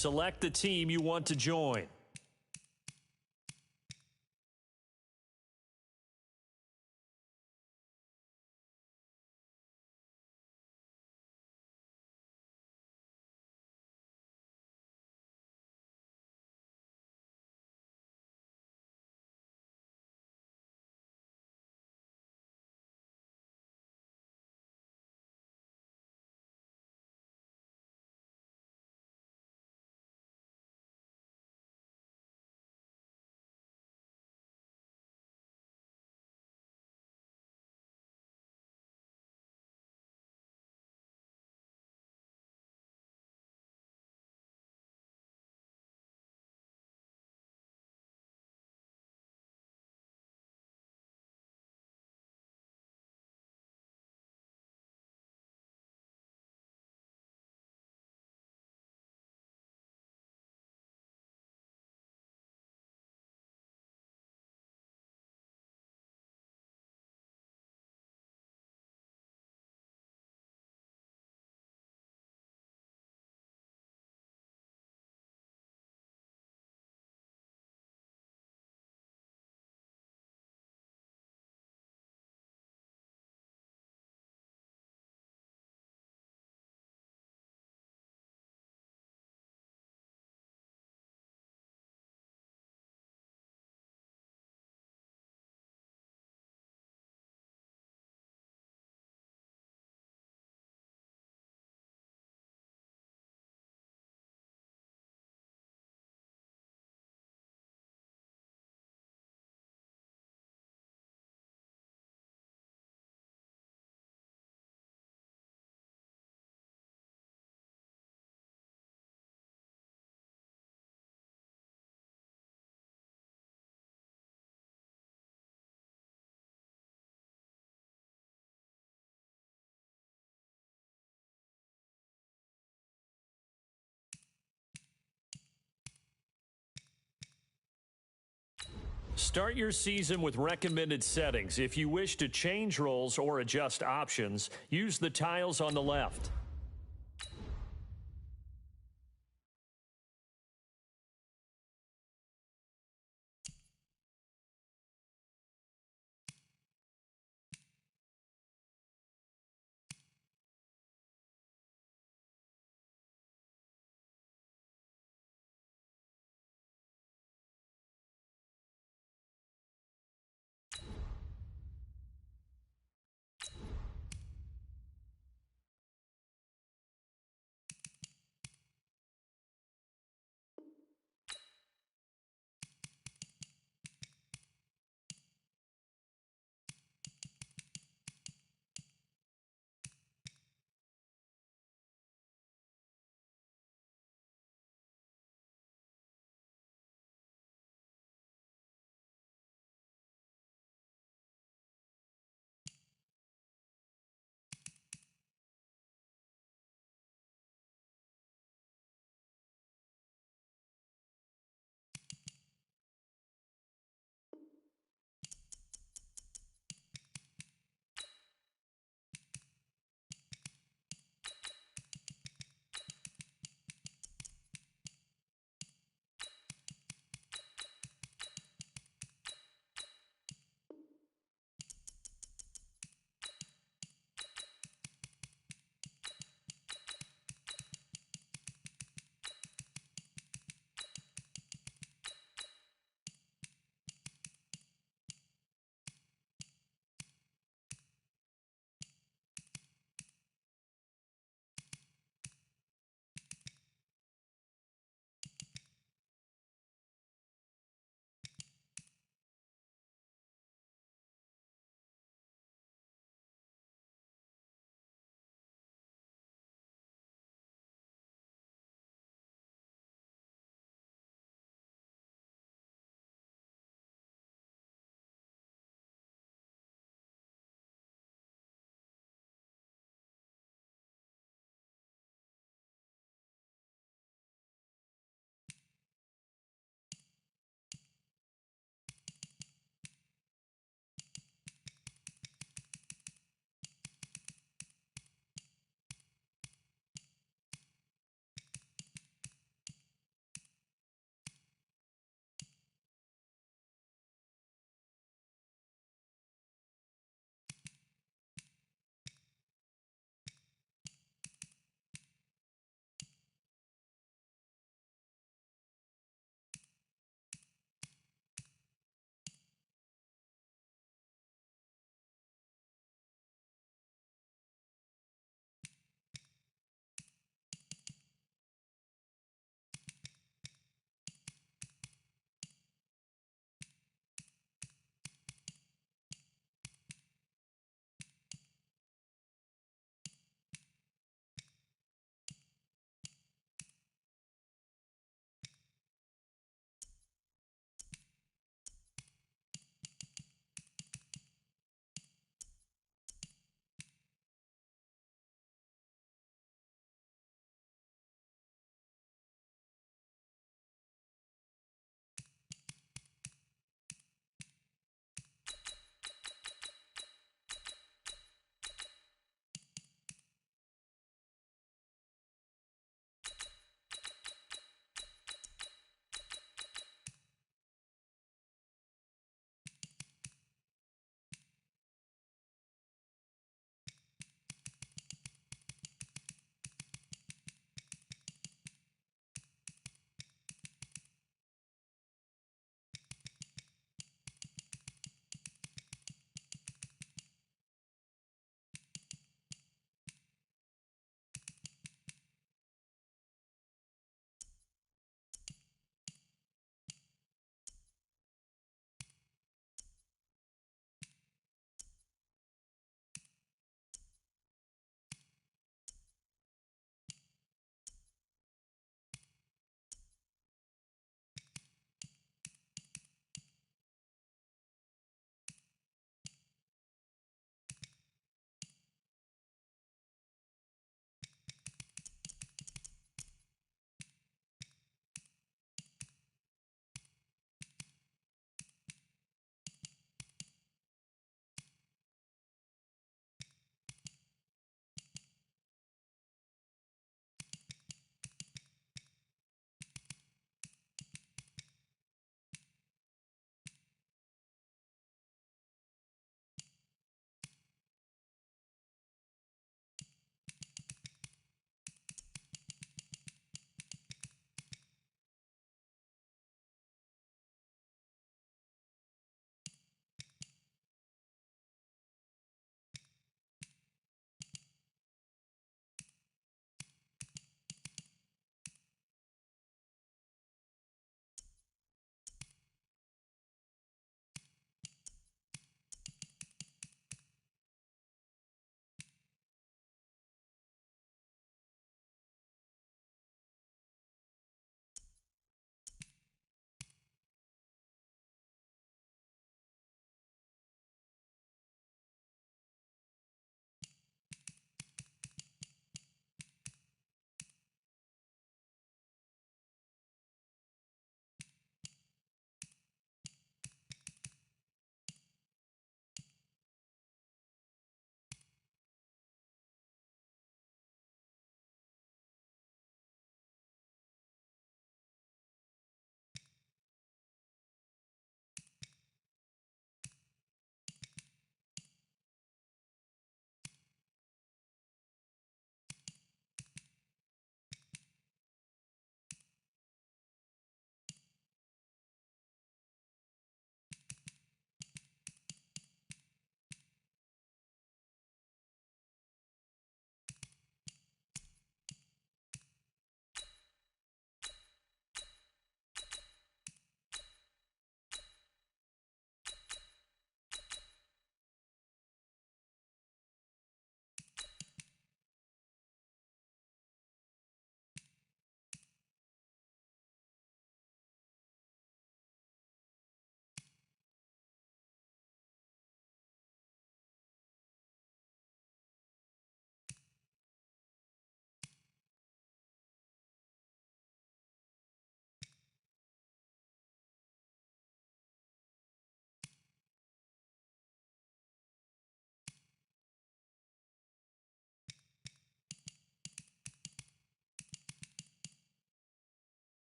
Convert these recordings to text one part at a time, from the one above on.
Select the team you want to join. Start your season with recommended settings. If you wish to change roles or adjust options, use the tiles on the left.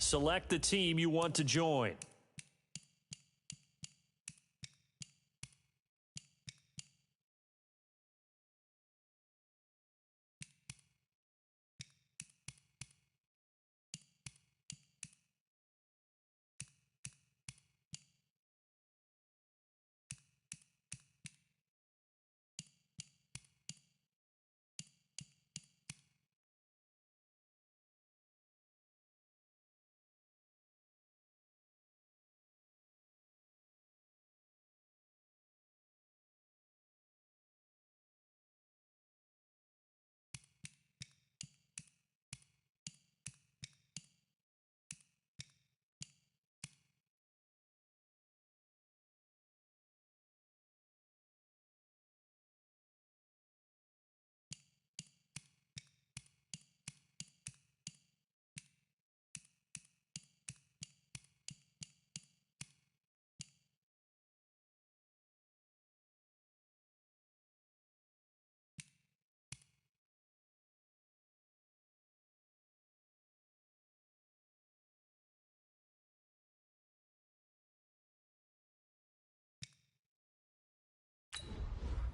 Select the team you want to join.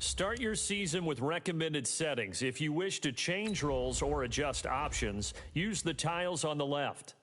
Start your season with recommended settings. If you wish to change roles or adjust options, use the tiles on the left.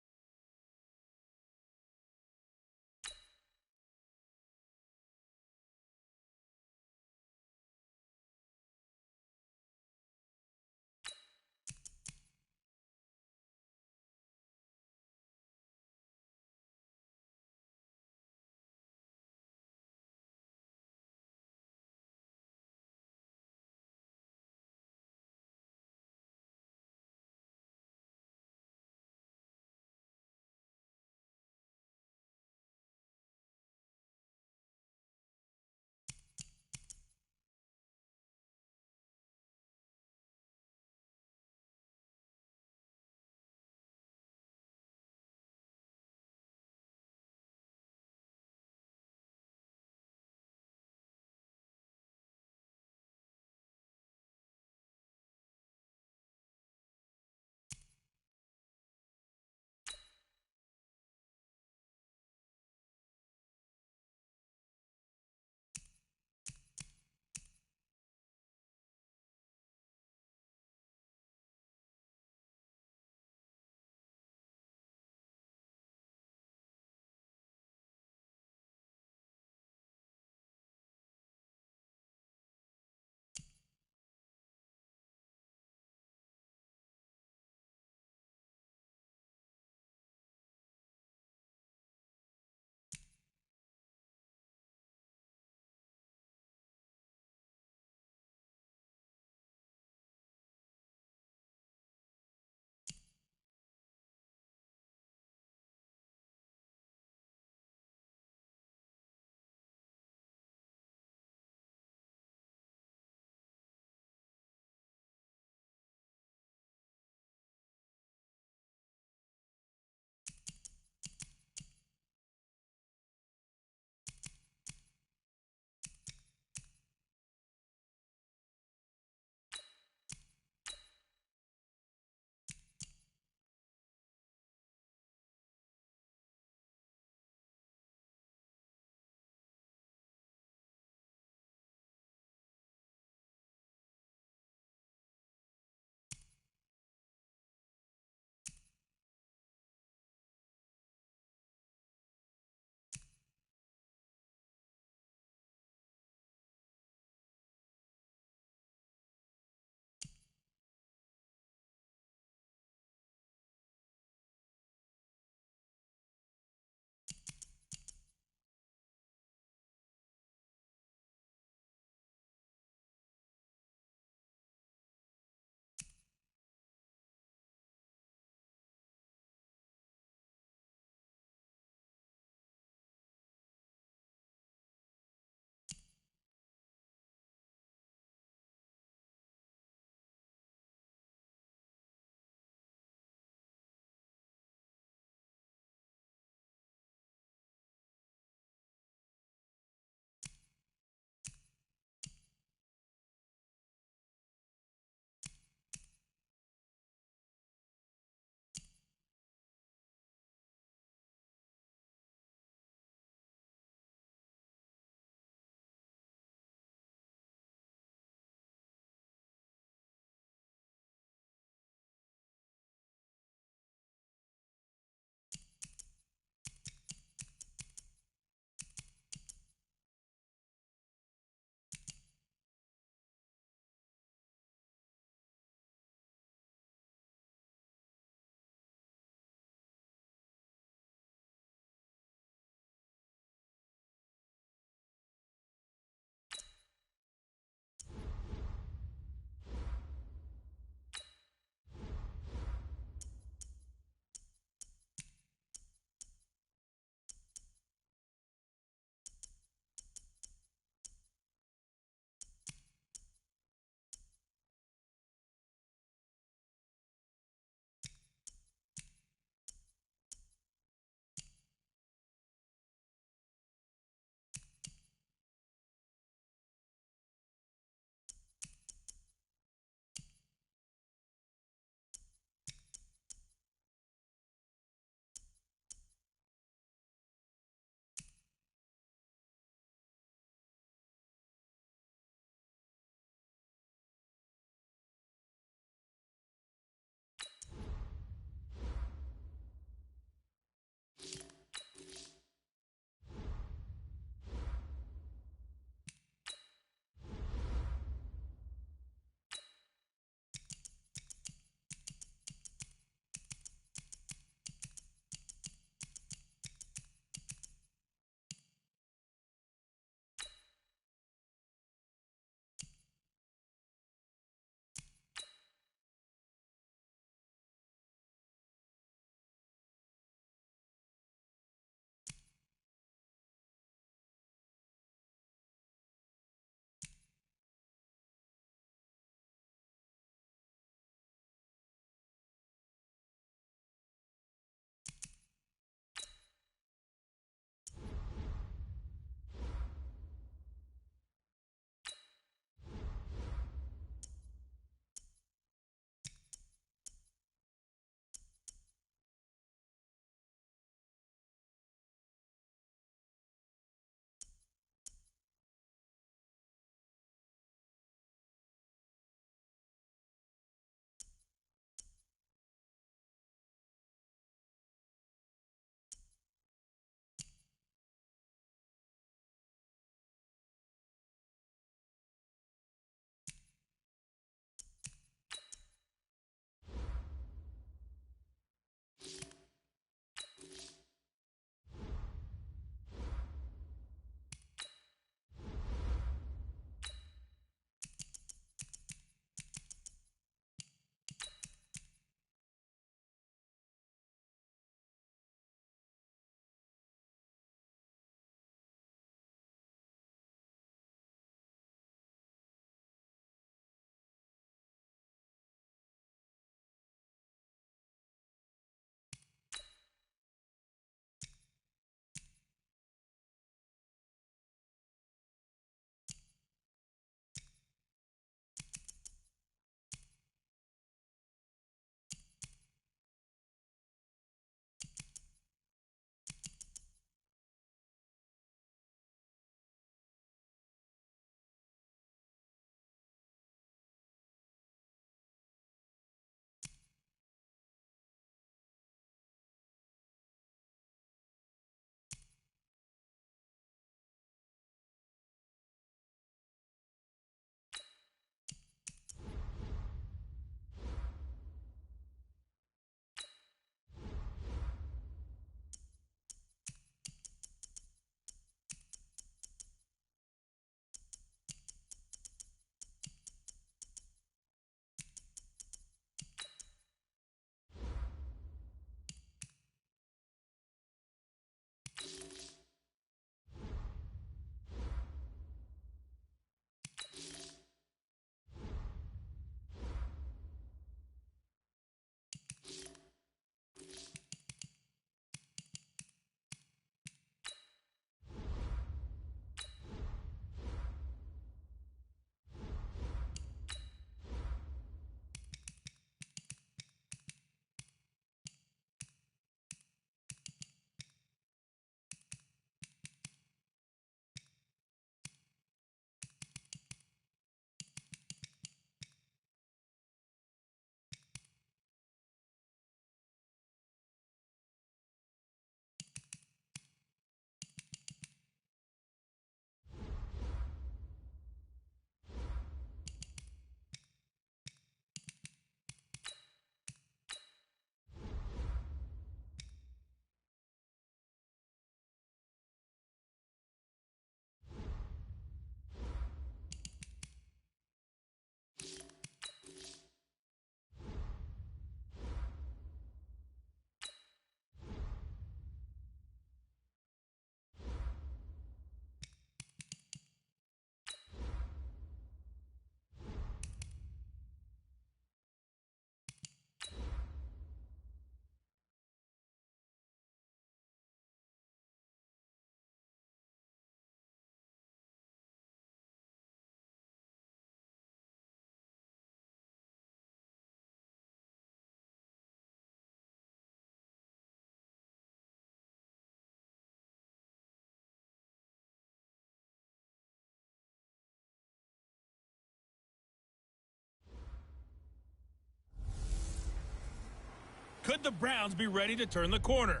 Could the Browns be ready to turn the corner?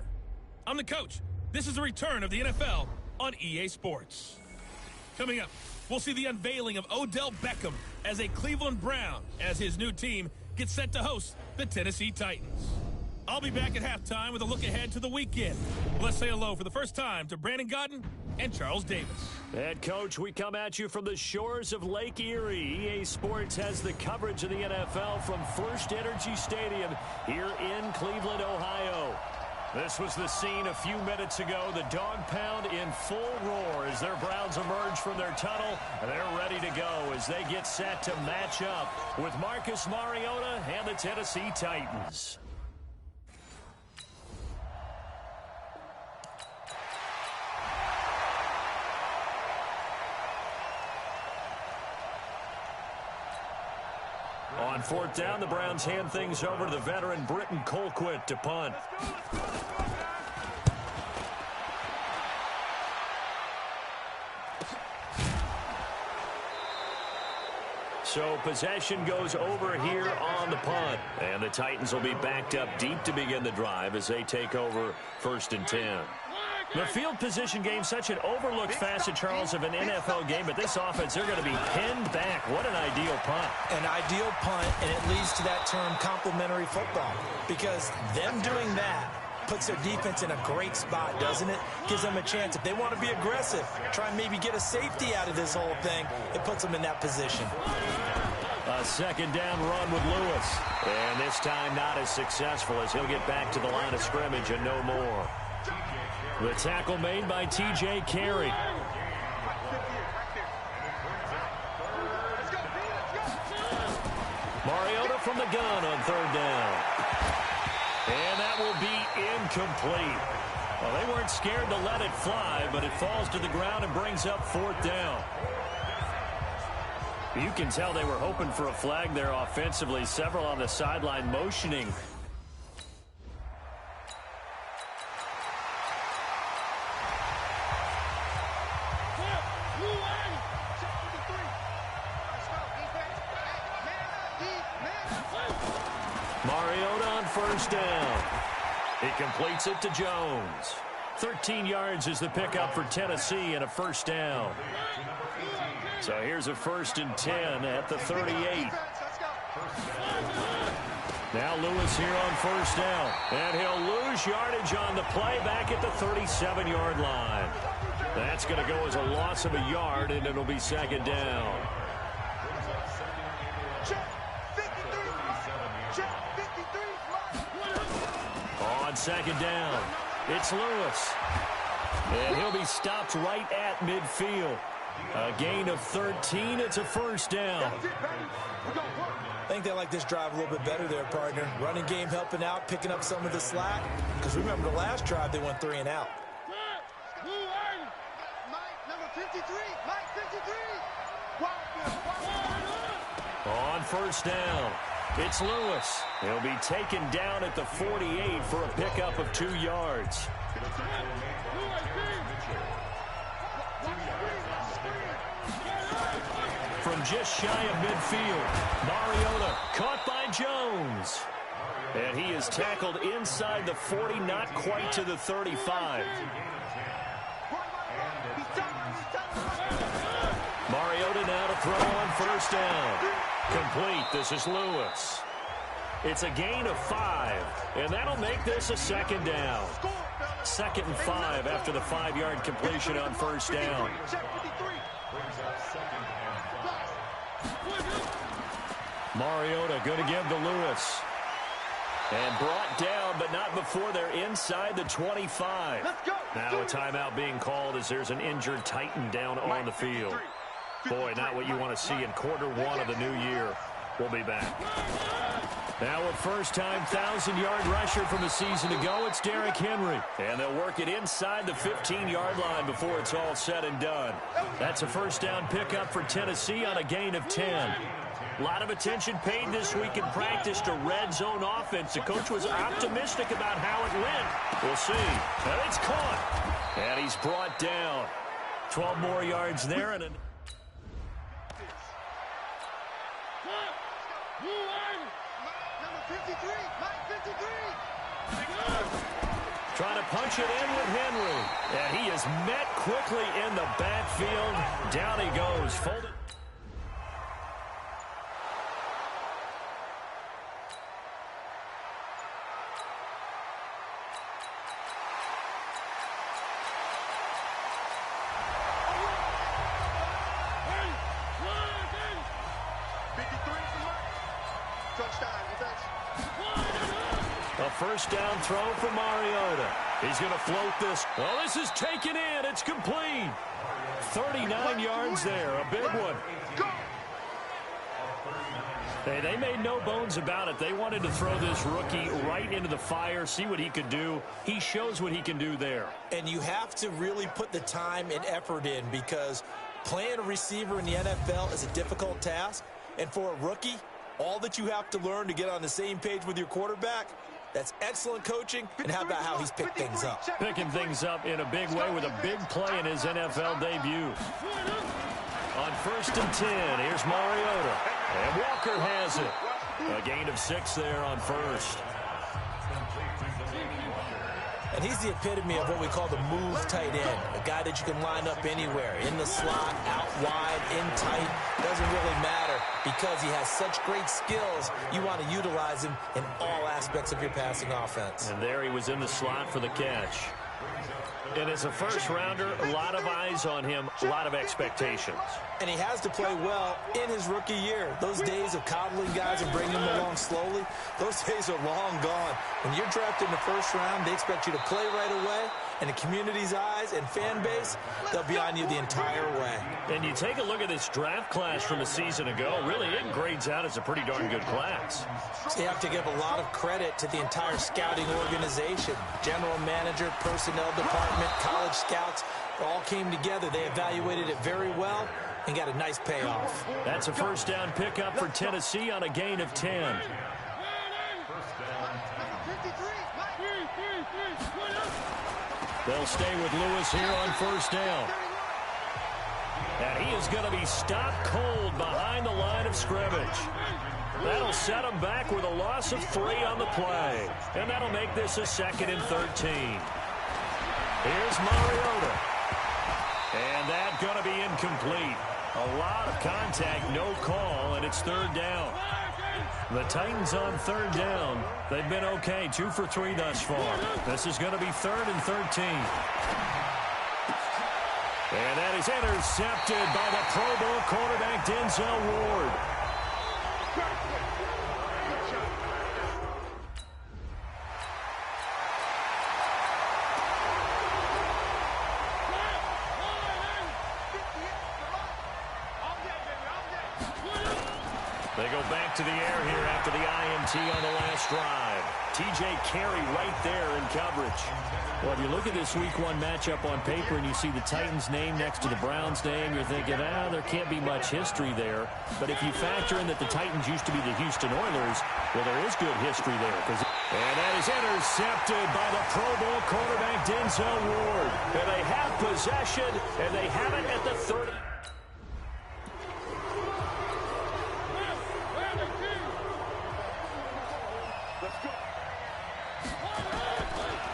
I'm the coach. This is the return of the NFL on EA Sports. Coming up, we'll see the unveiling of Odell Beckham as a Cleveland Brown as his new team gets set to host the Tennessee Titans. I'll be back at halftime with a look ahead to the weekend. Let's say hello for the first time to Brandon Godden and Charles Davis. Head coach, we come at you from the shores of Lake Erie. EA Sports has the coverage of the NFL from First Energy Stadium here in Cleveland, Ohio. This was the scene a few minutes ago. The dog pound in full roar as their Browns emerge from their tunnel. And they're ready to go as they get set to match up with Marcus Mariota and the Tennessee Titans. On fourth down, the Browns hand things over to the veteran Britton Colquitt to punt. So possession goes over here on the punt. And the Titans will be backed up deep to begin the drive as they take over 1st and 10. The field position game, such an overlooked facet, Charles, of an NFL game, but this offense, they're going to be pinned back. What an ideal punt. An ideal punt, and it leads to that term complementary football, because them doing that puts their defense in a great spot, doesn't it? Gives them a chance. If they want to be aggressive, try and maybe get a safety out of this whole thing, it puts them in that position. A second down run with Lewis. And this time not as successful as he'll get back to the line of scrimmage and no more. The tackle made by T.J. Carey. Mariota from the gun on 3rd down. And that will be incomplete. Well, they weren't scared to let it fly, but it falls to the ground and brings up 4th down. You can tell they were hoping for a flag there offensively. Several on the sideline motioning. Mariota on 1st down. He completes it to Jones. 13 yards is the pickup for Tennessee and a 1st down. So here's a 1st and 10 at the 38. Now Lewis here on 1st down. And he'll lose yardage on the play back at the 37-yard line. That's going to go as a loss of a yard, and it'll be 2nd down. On 2nd down, it's Lewis. And he'll be stopped right at midfield. A gain of 13. It's a 1st down. I think they like this drive a little bit better there, partner. Running game helping out, picking up some of the slack. Because remember, the last drive, they went 3 and out. On 1st down, it's Lewis. He'll be taken down at the 48 for a pickup of 2 yards. From just shy of midfield, Mariota caught by Jones. And he is tackled inside the 40, not quite to the 35. Mariota now to throw on 1st down. Complete. This is Lewis. It's a gain of 5, and that'll make this a 2nd down. 2nd and 5 after the 5-yard completion on 1st down. Mariota going to give to Lewis. And brought down, but not before they're inside the 25. Now a timeout being called as there's an injured Titan down on the field. Boy, not what you want to see in Q1 of the new year. We'll be back. Now a first-time 1,000-yard rusher from a season ago, it's Derrick Henry. And they'll work it inside the 15-yard line before it's all said and done. That's a 1st down pickup for Tennessee on a gain of 10. A lot of attention paid this week in practice to red zone offense. The coach was optimistic about how it went. We'll see. And it's caught. And he's brought down. 12 more yards there. And Trying to punch it in with Henry. And he is met quickly in the backfield. Down he goes. Folded. A first down throw for Mariota. He's going to float this. Well, this is taken in. It's complete. 39 yards there. A big one. Hey, they made no bones about it. They wanted to throw this rookie right into the fire, see what he could do. He shows what he can do there. And you have to really put the time and effort in, because playing a receiver in the NFL is a difficult task. And for a rookie, all that you have to learn to get on the same page with your quarterback, that's excellent coaching. And how about how he's picked things up? Picking things up in a big way with a big play in his NFL debut. On 1st and 10, here's Mariota. And Walker has it. A gain of 6 there on first. And he's the epitome of what we call the move tight end. A guy that you can line up anywhere. In the slot, out wide, in tight. Doesn't really matter, because he has such great skills. You want to utilize him in all aspects of your passing offense. And there he was in the slot for the catch. And as a first-rounder, a lot of eyes on him, a lot of expectations. And he has to play well in his rookie year. Those days of coddling guys and bringing them along slowly, those days are long gone. When you're drafted in the first round, they expect you to play right away. And the community's eyes and fan base, they'll be on you the entire way. And you take a look at this draft class from a season ago, really it grades out as a pretty darn good class. So you have to give a lot of credit to the entire scouting organization. General manager, personnel department, college scouts, all came together. They evaluated it very well and got a nice payoff. That's a first down pickup for Tennessee on a gain of 10. They'll stay with Lewis here on first down. And he is going to be stopped cold behind the line of scrimmage. That'll set him back with a loss of 3 on the play. And that'll make this a 2nd and 13. Here's Mariota. And that's going to be incomplete. A lot of contact, no call, and it's 3rd down. The Titans on 3rd down. They've been okay, 2 for 3 thus far. This is going to be 3rd and 13. And that is intercepted by the Pro Bowl quarterback, Denzel Ward. They go back to the air here after the INT on the last drive. T.J. Carey right there in coverage. Well, if you look at this Week 1 matchup on paper and you see the Titans name next to the Browns name, you're thinking, there can't be much history there. But if you factor in that the Titans used to be the Houston Oilers, well, there is good history there. And that is intercepted by the Pro Bowl quarterback, Denzel Ward. And they have possession, and they have it at the 30.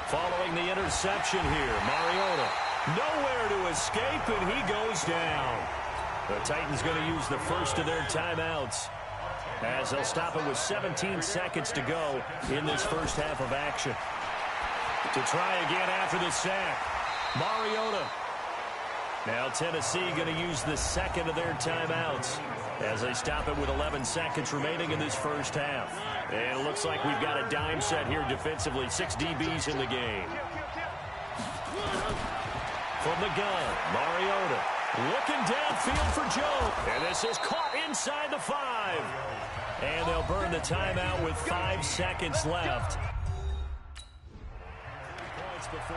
Following the interception here, Mariota nowhere to escape, and he goes down. The Titans going to use the first of their timeouts as they'll stop it with 17 seconds to go in this first half of action. To try again after the sack, Mariota. Now Tennessee going to use the second of their timeouts as they stop it with 11 seconds remaining in this first half. And it looks like we've got a dime set here defensively. 6 DBs in the game. From the gun, Mariota looking downfield for Joe. And this is caught inside the 5. And they'll burn the timeout with 5 seconds left. Points before.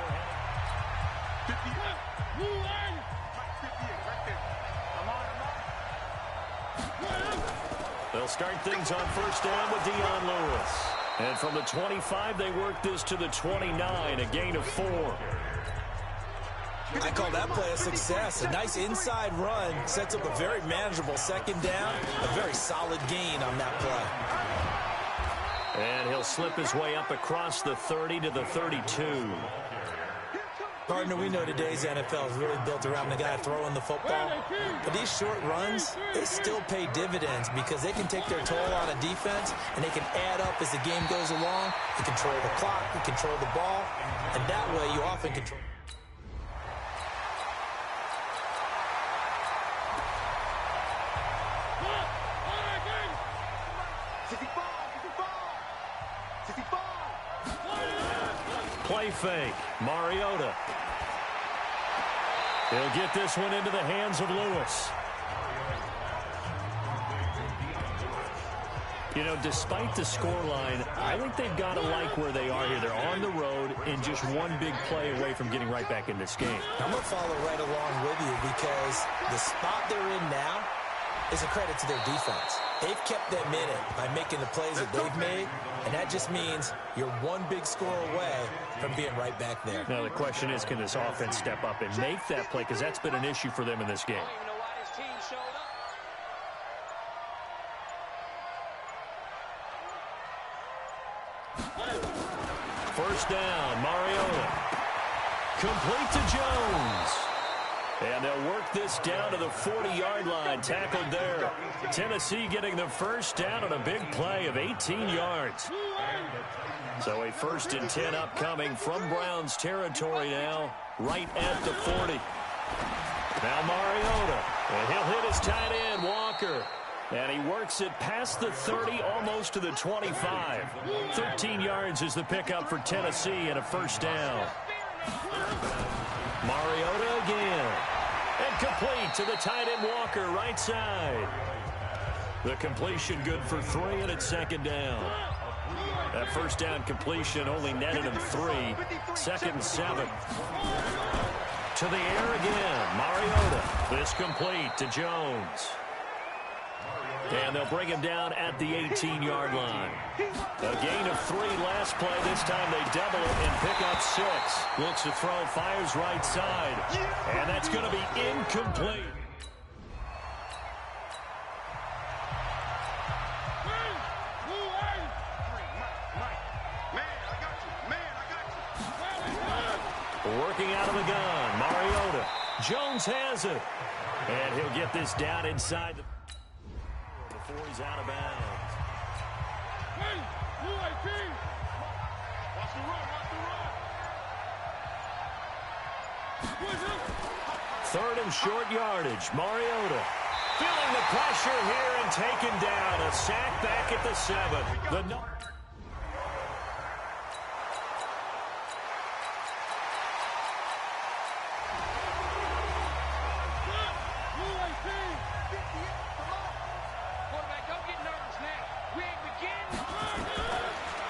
They'll start things on first down with Dion Lewis. And from the 25, they work this to the 29, a gain of 4. I call that play a success. A nice inside run sets up a very manageable second down. A very solid gain on that play. And he'll slip his way up across the 30 to the 32. Partner, we know today's NFL is really built around the guy throwing the football. But these short runs, they still pay dividends because they can take their toll on a defense, and they can add up as the game goes along. You control the clock, you control the ball, and that way you often control. Play fake. Mariota. He'll get this one into the hands of Lewis. You know, despite the scoreline, I think they've got to like where they are here. They're on the road and just one big play away from getting right back in this game. I'm going to follow right along with you because the spot they're in now is a credit to their defense. They've kept them in it by making the plays that they've made, and that just means you're one big score away from being right back there. Now, the question is, can this offense step up and make that play? Because that's been an issue for them in this game. First down, Mariota. Complete to Jones. And they'll work this down to the 40-yard line, tackled there. Tennessee getting the first down on a big play of 18 yards. So a 1st and 10 upcoming from Browns territory now, right at the 40. Now Mariota, and he'll hit his tight end, Walker. And he works it past the 30, almost to the 25. 13 yards is the pickup for Tennessee and a first down. Mariota again. And complete to the tight end Walker, right side. The completion good for 3, and it's 2nd down. That first down completion only netted him 3. 2nd and 7. To the air again. Mariota. This complete to Jones. And they'll bring him down at the 18-yard line. A gain of 3 last play. This time they double it and pick up 6. Looks to throw, fires right side. And that's going to be incomplete. Working out of the gun, Mariota. Jones has it. And he'll get this down inside the... before he's out of bounds. Third and short yardage. Mariota feeling the pressure here and taken down. A sack back at the 7.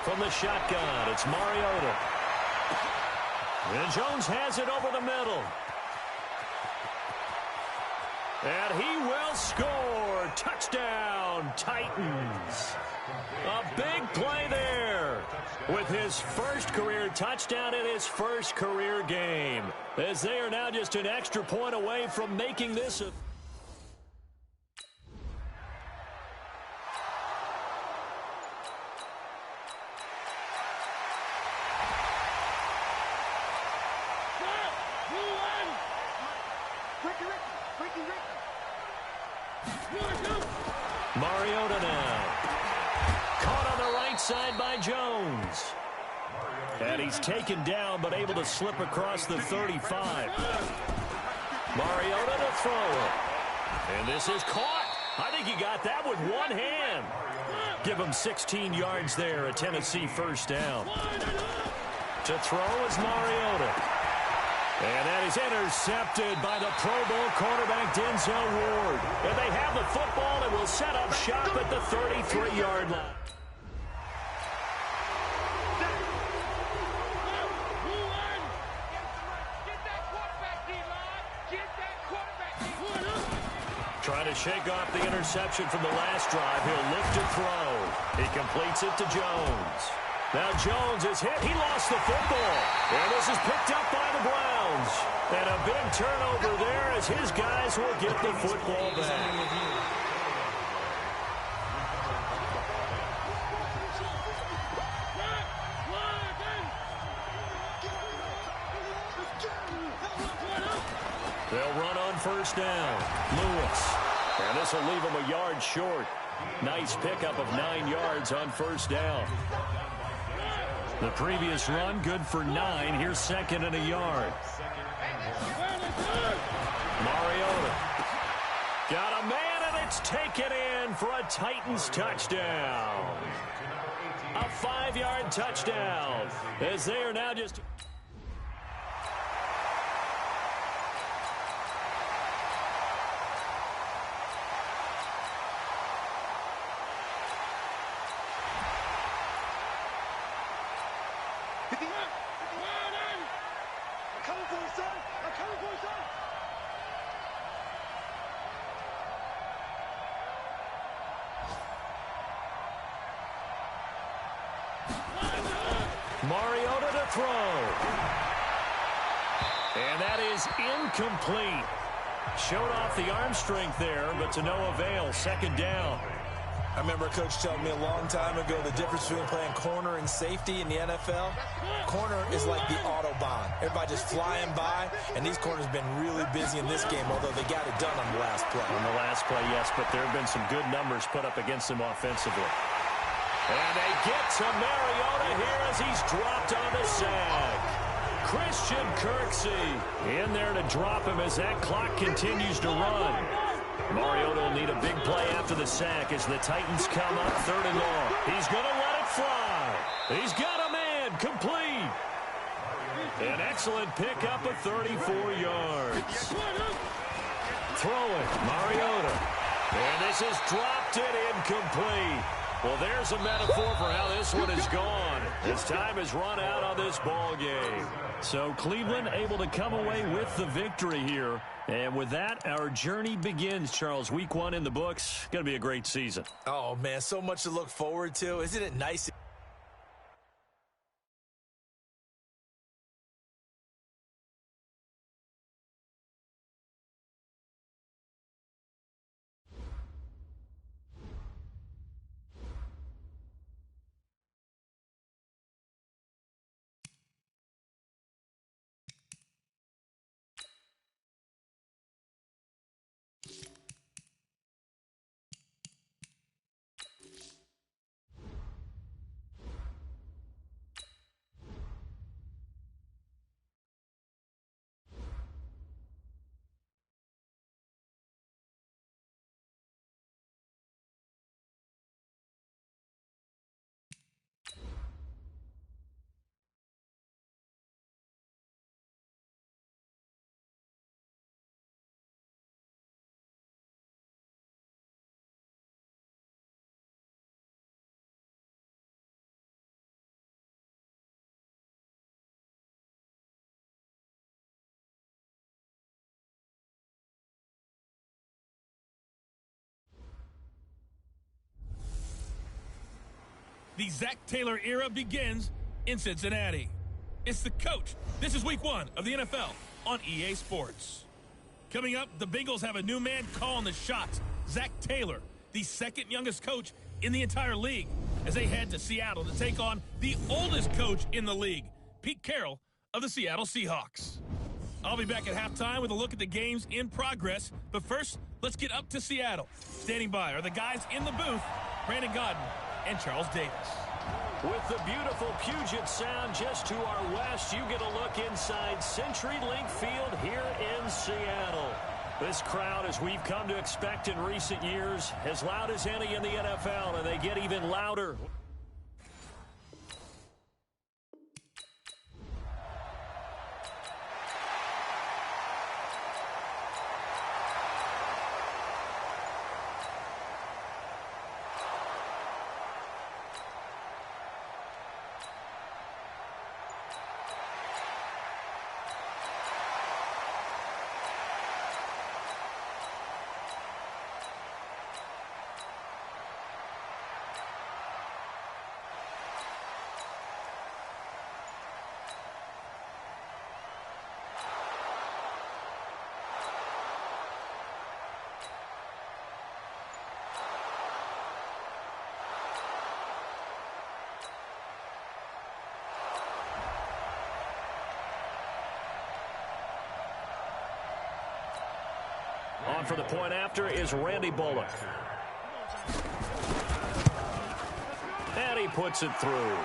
From the shotgun, it's Mariota. And Jones has it over the middle. And he will score. Touchdown, Titans. A big play there with his first career touchdown in his first career game, as they are now just an extra point away from making this a... Mariota now. Caught on the right side by Jones. And he's taken down, but able to slip across the 35. Mariota to throw it. And this is caught. I think he got that with one hand. Give him 16 yards there, a Tennessee first down. To throw is Mariota. And that is intercepted by the Pro Bowl quarterback Denzel Ward. And they have the football and will set up shop at the 33-yard line. Trying to shake off the interception from the last drive. He'll look to throw. He completes it to Jones. Now Jones is hit. He lost the football. And this is picked up by the Browns. And a big turnover there as his guys will get the football back. first down. Lewis. And this will leave him a yard short. Nice pickup of 9 yards on first down. The previous run, good for 9. Here's second and a yard. Mariota. Got a man, and it's taken in for a Titans touchdown. A 5-yard touchdown, as they are now just... Mariota to throw. And that is incomplete. Showed off the arm strength there, but to no avail. Second down. I remember a coach telling me a long time ago the difference between playing corner and safety in the NFL. Corner is like the Autobahn. Everybody just flying by, and these corners have been really busy in this game, although they got it done on the last play. On the last play, yes, but there have been some good numbers put up against them offensively. And they get to Mariota here as he's dropped on the sack. Christian Kirksey in there to drop him as that clock continues to run. Mariota will need a big play after the sack as the Titans come up 3rd and long. He's going to let it fly. He's got a man complete. An excellent pickup of 34 yards. Throwing, Mariota. And this is dropped it incomplete. Well, there's a metaphor for how this one is gone. His time has run out on this ball game. So Cleveland able to come away with the victory here. And with that, our journey begins, Charles. Week 1 in the books. Going to be a great season. Oh, man, so much to look forward to. Isn't it nice? The Zach Taylor era begins in Cincinnati. It's the coach. This is week 1 of the NFL on EA Sports. Coming up, the Bengals have a new man calling the shots. Zach Taylor, the second youngest coach in the entire league, as they head to Seattle to take on the oldest coach in the league, Pete Carroll of the Seattle Seahawks. I'll be back at halftime with a look at the games in progress. But first, let's get up to Seattle. Standing by are the guys in the booth, Brandon Godden and Charles Davis. With the beautiful Puget Sound just to our west, you get a look inside CenturyLink Field here in Seattle. This crowd, as we've come to expect in recent years, as loud as any in the NFL, and they get even louder. on for the point after is Randy Bullock. And he puts it through.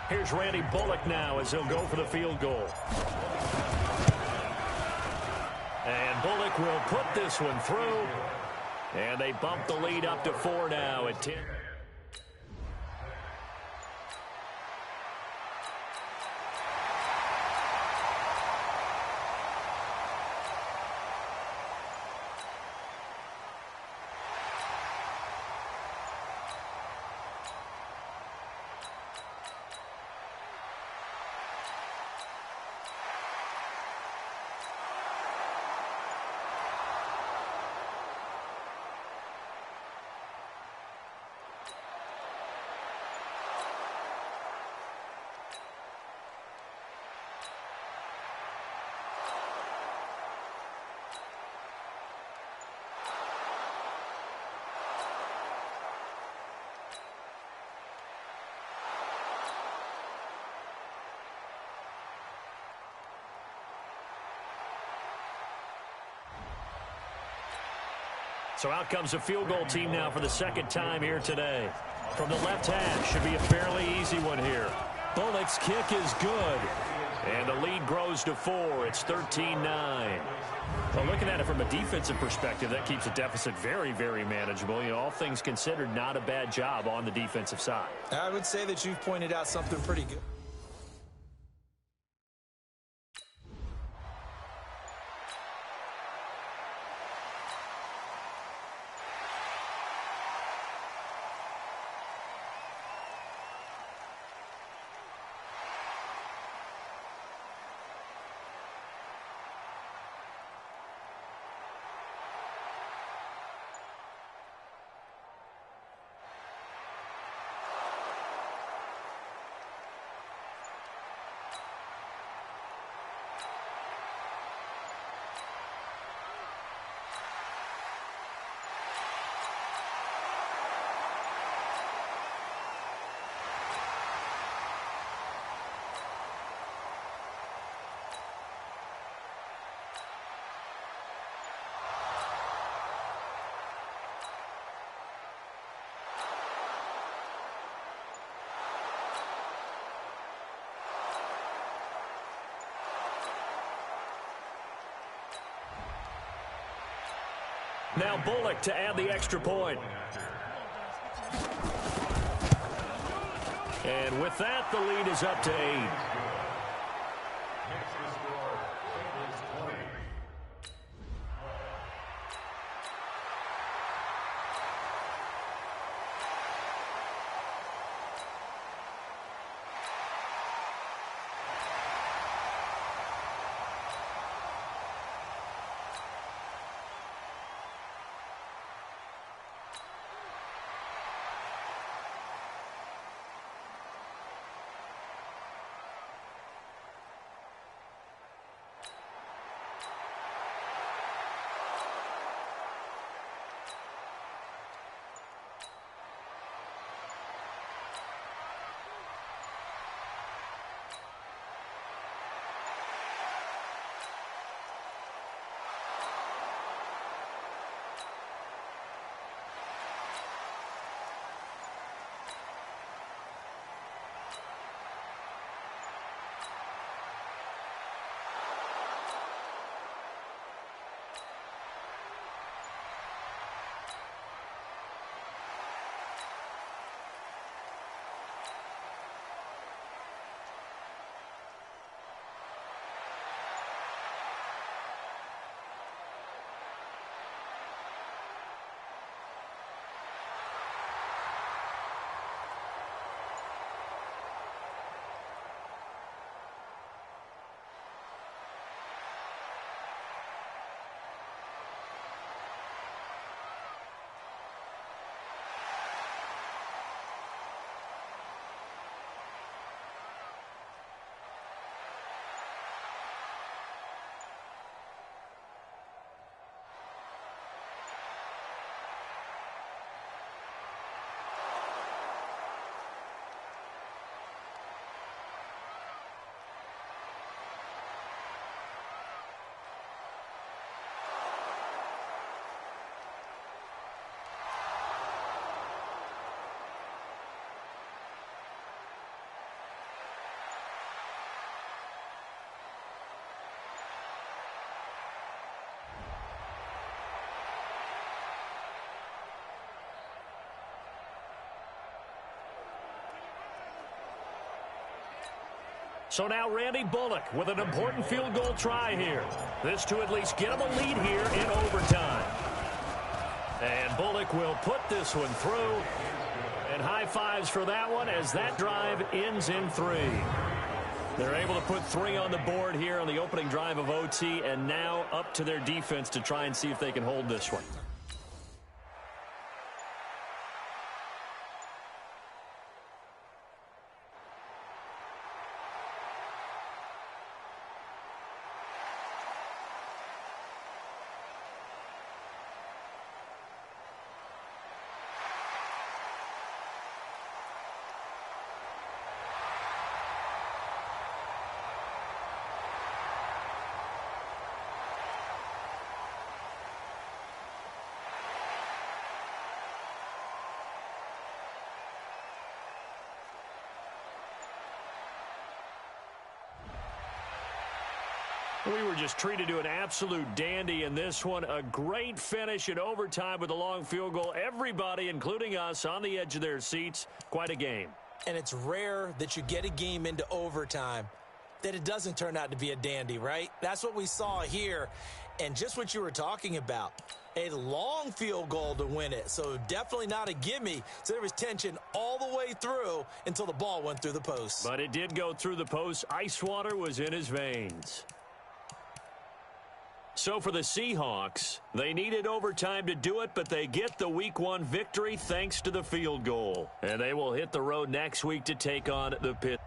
Here's Randy Bullock now as he'll go for the field goal. And Bullock will put this one through. And they bump the lead up to 4 now at 10. So out comes the field goal team now for the second time here today. From the left hash, should be a fairly easy one here. Bullock's kick is good. And the lead grows to 4. It's 13-9. Well, looking at it from a defensive perspective, that keeps the deficit very, very manageable. You know, all things considered, not a bad job on the defensive side. I would say that you've pointed out something pretty good. Now Bullock to add the extra point. And with that, the lead is up to 8. So now Randy Bullock with an important field goal try here. This to at least get him a lead here in overtime. And Bullock will put this one through. And high fives for that one as that drive ends in 3. They're able to put 3 on the board here on the opening drive of OT, and now up to their defense to try and see if they can hold this one. We were just treated to an absolute dandy in this one. A great finish in overtime with a long field goal. Everybody, including us, on the edge of their seats. Quite a game. And it's rare that you get a game into overtime that it doesn't turn out to be a dandy, right? That's what we saw here. And just what you were talking about, a long field goal to win it. So definitely not a gimme. So there was tension all the way through until the ball went through the post. But it did go through the post. Ice water was in his veins. So for the Seahawks, they needed overtime to do it, but they get the Week 1 victory thanks to the field goal. And they will hit the road next week to take on the Pitt.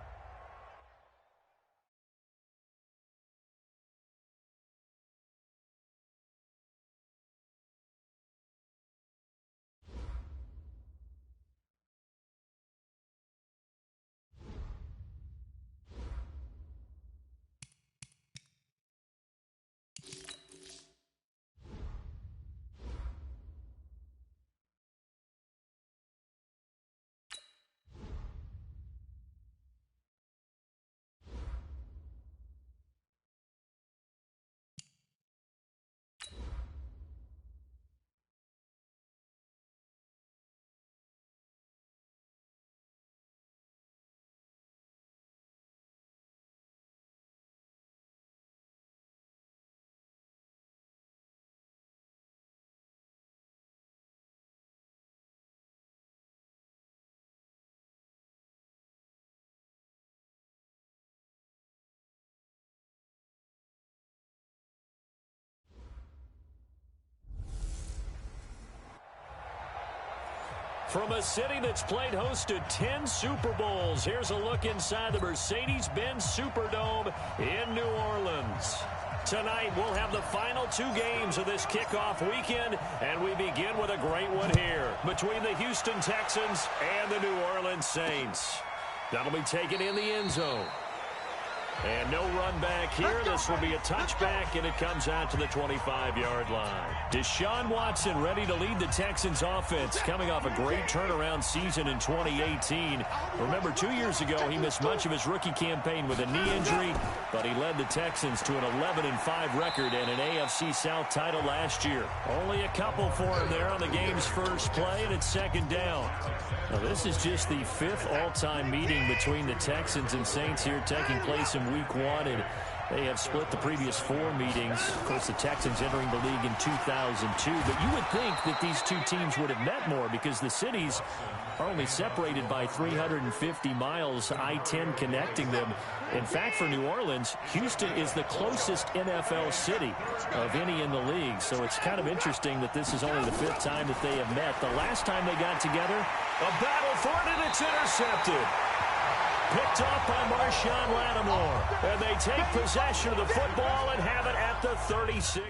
From a city that's played host to 10 Super Bowls, here's a look inside the Mercedes-Benz Superdome in New Orleans. Tonight, we'll have the final 2 games of this kickoff weekend, and we begin with a great one here between the Houston Texans and the New Orleans Saints. That'll be taken in the end zone. And no run back here. This will be a touchback, and it comes out to the 25-yard line. Deshaun Watson ready to lead the Texans offense, coming off a great turnaround season in 2018. Remember, 2 years ago, he missed much of his rookie campaign with a knee injury, but he led the Texans to an 11-5 record and an AFC South title last year. Only a couple for him there on the game's first play, and it's second down. Now, this is just the 5th all-time meeting between the Texans and Saints here taking place in Week 1, and they have split the previous 4 meetings. Of course, the Texans entering the league in 2002, but you would think that these 2 teams would have met more because the cities are only separated by 350 miles, I-10 connecting them. In fact, for New Orleans, Houston is the closest NFL city of any in the league. So it's kind of interesting that this is only the 5th time that they have met. The last time they got together, a battle for it, and it's intercepted. Picked off by Marshawn Lattimore. And they take possession of the football and have it at the 36.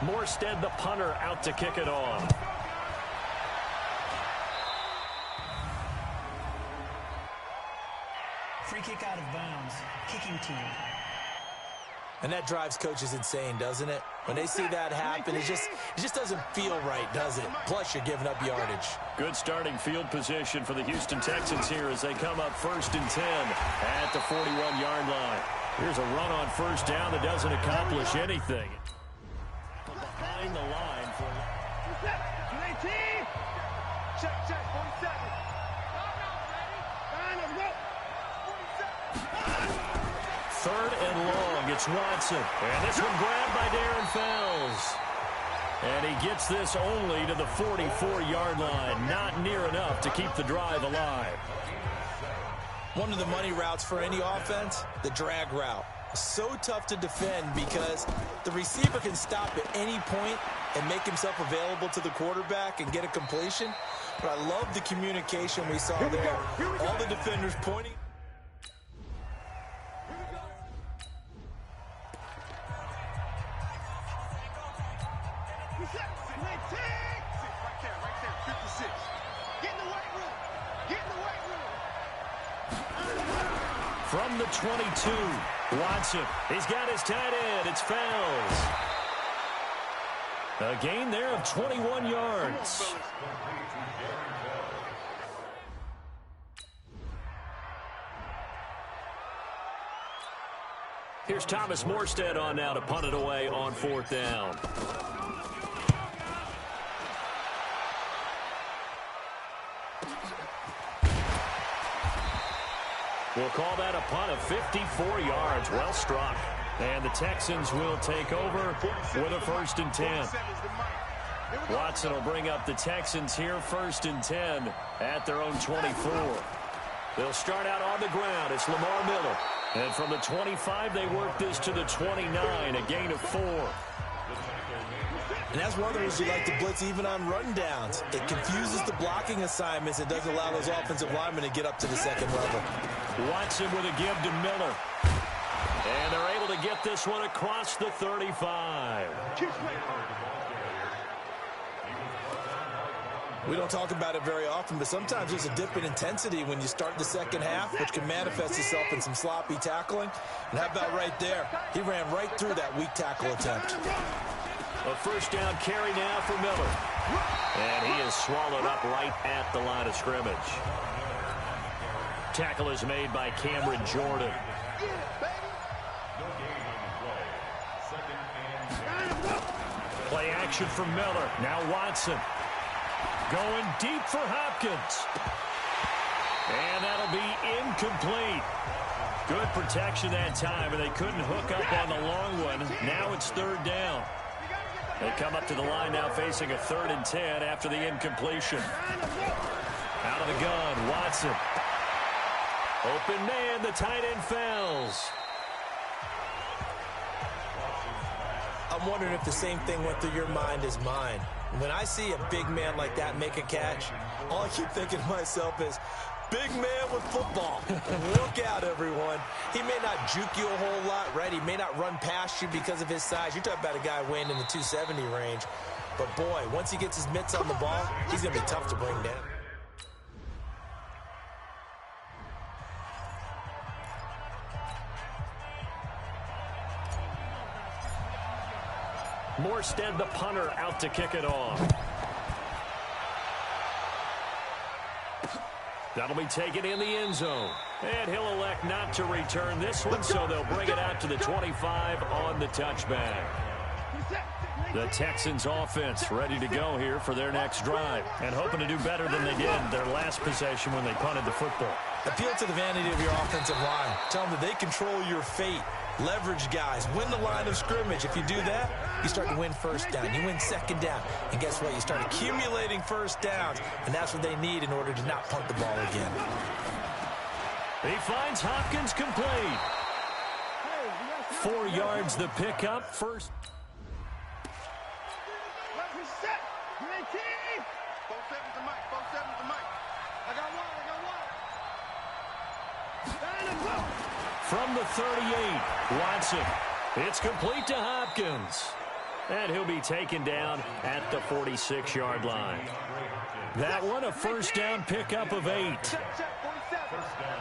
Morstead, the punter, out to kick it off. Free kick out of bounds. Kicking team. And that drives coaches insane, doesn't it? When they see that happen, it just doesn't feel right, does it? Plus, you're giving up yardage. Good starting field position for the Houston Texans here as they come up 1st and 10 at the 41-yard line. Here's a run on first down that doesn't accomplish anything. Behind the line for Watson. And this one grabbed by Darren Fells. And he gets this only to the 44-yard line. Not near enough to keep the drive alive. One of the money routes for any offense, the drag route. So tough to defend because the receiver can stop at any point and make himself available to the quarterback and get a completion. But I love the communication we saw there. All the defenders pointing. From the 22, Watson. He's got his tight end. It's Fells. A gain there of 21 yards. Here's Thomas Morstead on now to punt it away on 4th down. We'll call that a punt of 54 yards. Well struck. And the Texans will take over with a 1st and 10. Watson will bring up the Texans here 1st and 10 at their own 24. They'll start out on the ground. It's Lamar Miller. And from the 25, they work this to the 29, a gain of 4. And that's one of the reasons you like to blitz even on rundowns. It confuses the blocking assignments. It doesn't allow those offensive linemen to get up to the second level. Watson with a give to Miller. And they're able to get this one across the 35. We don't talk about it very often, but sometimes there's a dip in intensity when you start the second half, which can manifest itself in some sloppy tackling. And how about right there? He ran right through that weak tackle attempt. A 1st down carry now for Miller. And he is swallowed up right at the line of scrimmage. Tackle is made by Cameron Jordan. Play action for Miller. Now Watson. Going deep for Hopkins. And that'll be incomplete. Good protection that time, and they couldn't hook up on the long one. Now it's 3rd down. They come up to the line now facing a 3rd and 10 after the incompletion. Out of the gun, Watson. Open man, the tight end Fells. I'm wondering if the same thing went through your mind as mine. When I see a big man like that make a catch, all I keep thinking to myself is, big man with football. Look out, everyone. He may not juke you a whole lot, right? He may not run past you because of his size. You're talking about a guy weighing in the 270 range. But, boy, once he gets his mitts on the ball, he's going to be tough to bring down. Morstead, the punter, out to kick it off. That'll be taken in the end zone. And he'll elect not to return this one, so they'll bring it out to the 25 on the touchback. The Texans offense ready to go here for their next drive and hoping to do better than they did their last possession when they punted the football. Appeal to the vanity of your offensive line. Tell them that they control your fate. Leverage guys. Win the line of scrimmage. If you do that, you start to win 1st down. You win 2nd down. And guess what? You start accumulating 1st downs. And that's what they need in order to not punt the ball again. He finds Hopkins complete. 4 yards the pickup. First. From the 38, Watson. It's complete to Hopkins. And he'll be taken down at the 46-yard line. That one, a 1st down pickup of 8.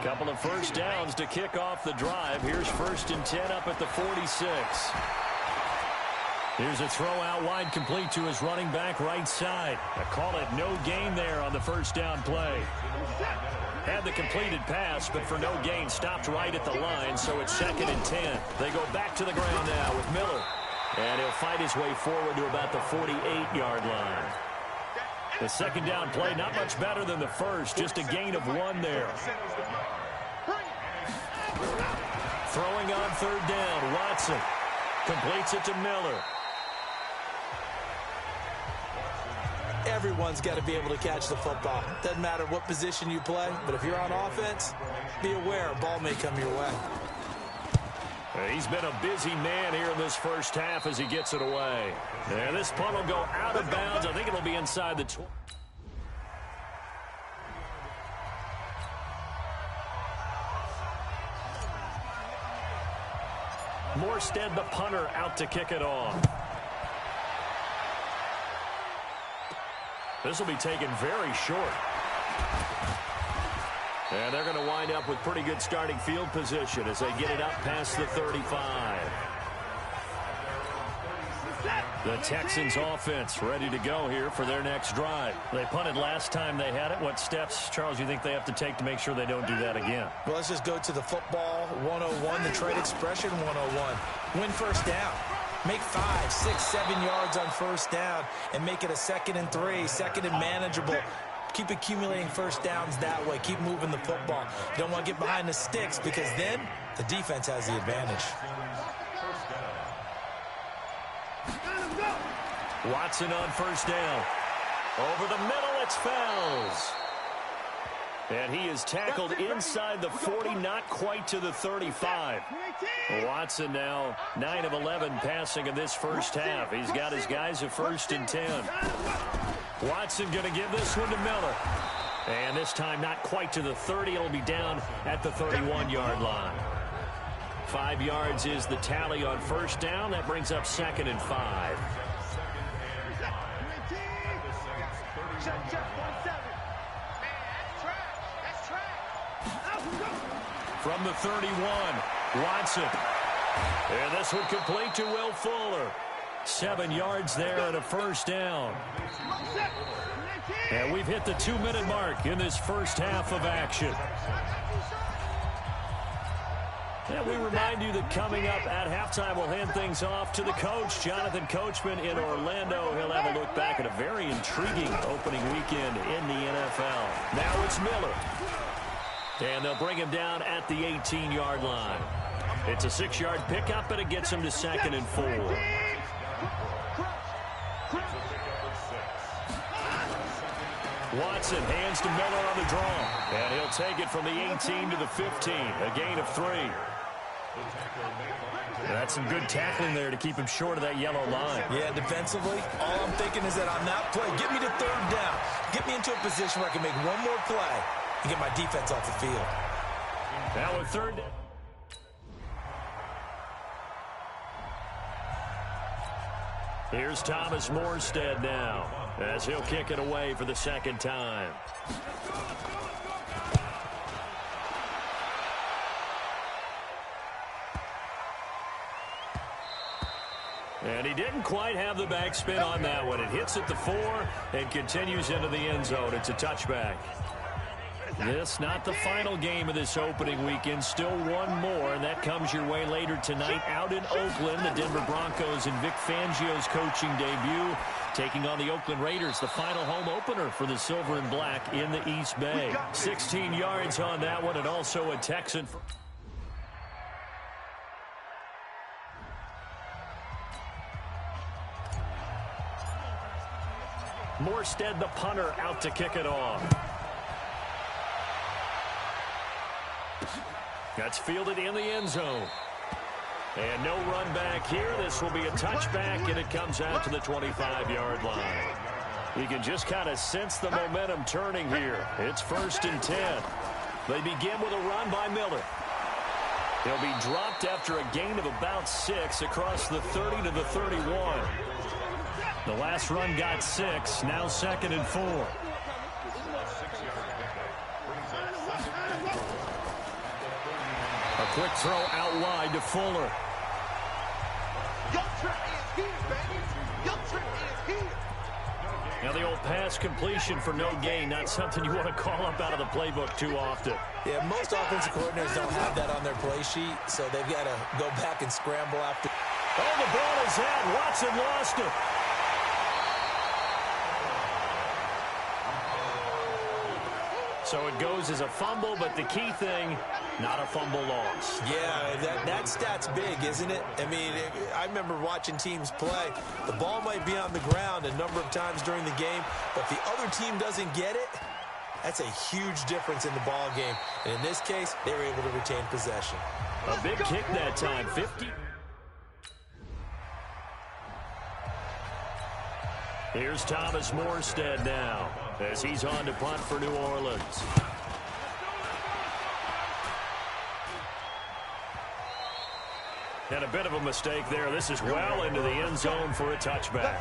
Couple of 1st downs to kick off the drive. Here's 1st and 10 up at the 46. Here's a throw out wide complete to his running back right side. I call it no gain there on the 1st down play. Had the completed pass, but for no gain, stopped right at the line, so it's 2nd and 10. They go back to the ground now with Miller. And he'll fight his way forward to about the 48-yard line. The 2nd down play, not much better than the first, just a gain of 1 there. Throwing on third down, Watson completes it to Miller. Everyone's got to be able to catch the football. Doesn't matter what position you play, but if you're on offense, be aware a ball may come your way. He's been a busy man here in this first half as he gets it away. And this punt will go out of bounds. I think it'll be inside the 20. Morstead, the punter, out to kick it off. This will be taken very short. And they're going to wind up with pretty good starting field position as they get it up past the 35. The Texans offense ready to go here for their next drive. They punted last time they had it. What steps, Charles, you think they have to take to make sure they don't do that again? Well, let's just go to the football 101, the trade expression 101. Win first down. Make 5, 6, 7 yards on first down and make it a 2nd and 3, 2nd and manageable. Keep accumulating first downs that way. Keep moving the football. You don't want to get behind the sticks because then the defense has the advantage. Watson on first down. Over the middle, it's Fells. And he is tackled inside the 40, not quite to the 35. Watson now 9 of 11 passing in this first half. He's got his guys a 1st and 10. Watson going to give this one to Miller. And this time not quite to the 30. It'll be down at the 31-yard line. 5 yards is the tally on first down. That brings up 2nd and 5. From the 31, Watson. And this one complete to Will Fuller. 7 yards there and a first down. And we've hit the 2-minute mark in this first half of action. And we remind you that coming up at halftime, we'll hand things off to the coach, Jonathan Coachman in Orlando. He'll have a look back at a very intriguing opening weekend in the NFL. Now it's Miller. And they'll bring him down at the 18-yard line. It's a 6-yard pickup, and it gets him to 2nd and 4. Watson hands to Miller on the draw. And he'll take it from the 18 to the 15. A gain of 3. That's some good tackling there to keep him short of that yellow line. Yeah, defensively, all I'm thinking is that on that play, get me to 3rd down. Get me into a position where I can make one more play and get my defense off the field. Now with 3rd down. Here's Thomas Morstead now as he'll kick it away for the 2nd time. And he didn't quite have the backspin on that one. It hits at the 4 and continues into the end zone. It's a touchback. This not the final game of this opening weekend. Still one more, and that comes your way later tonight out in Oakland. The Denver Broncos and Vic Fangio's coaching debut taking on the Oakland Raiders, the final home opener for the Silver and Black in the East Bay. 16 yards on that one, and also a Texan. Morstead, the punter, out to kick it off. That's fielded in the end zone. And no run back here. This will be a touchback, and it comes out to the 25-yard line. You can just kind of sense the momentum turning here. It's 1st and 10. They begin with a run by Miller. He'll be dropped after a gain of about 6 across the 30 to the 31. The last run got 6. Now 2nd and 4. A quick throw out wide to Fuller. Now the old pass completion for no gain, not something you want to call up out of the playbook too often. Yeah, most offensive coordinators don't have that on their play sheet, so they've got to go back and scramble after. Oh, the ball is out. Watson lost it. So it goes as a fumble, but the key thing, not a fumble loss. Yeah, that stat's big, isn't it? I mean, I remember watching teams play. The ball might be on the ground a number of times during the game, but if the other team doesn't get it, that's a huge difference in the ball game. And in this case, they were able to retain possession. A big kick that time, 50. Here's Thomas Morstead now as he's on to punt for New Orleans. And a bit of a mistake there. This is well into the end zone for a touchback.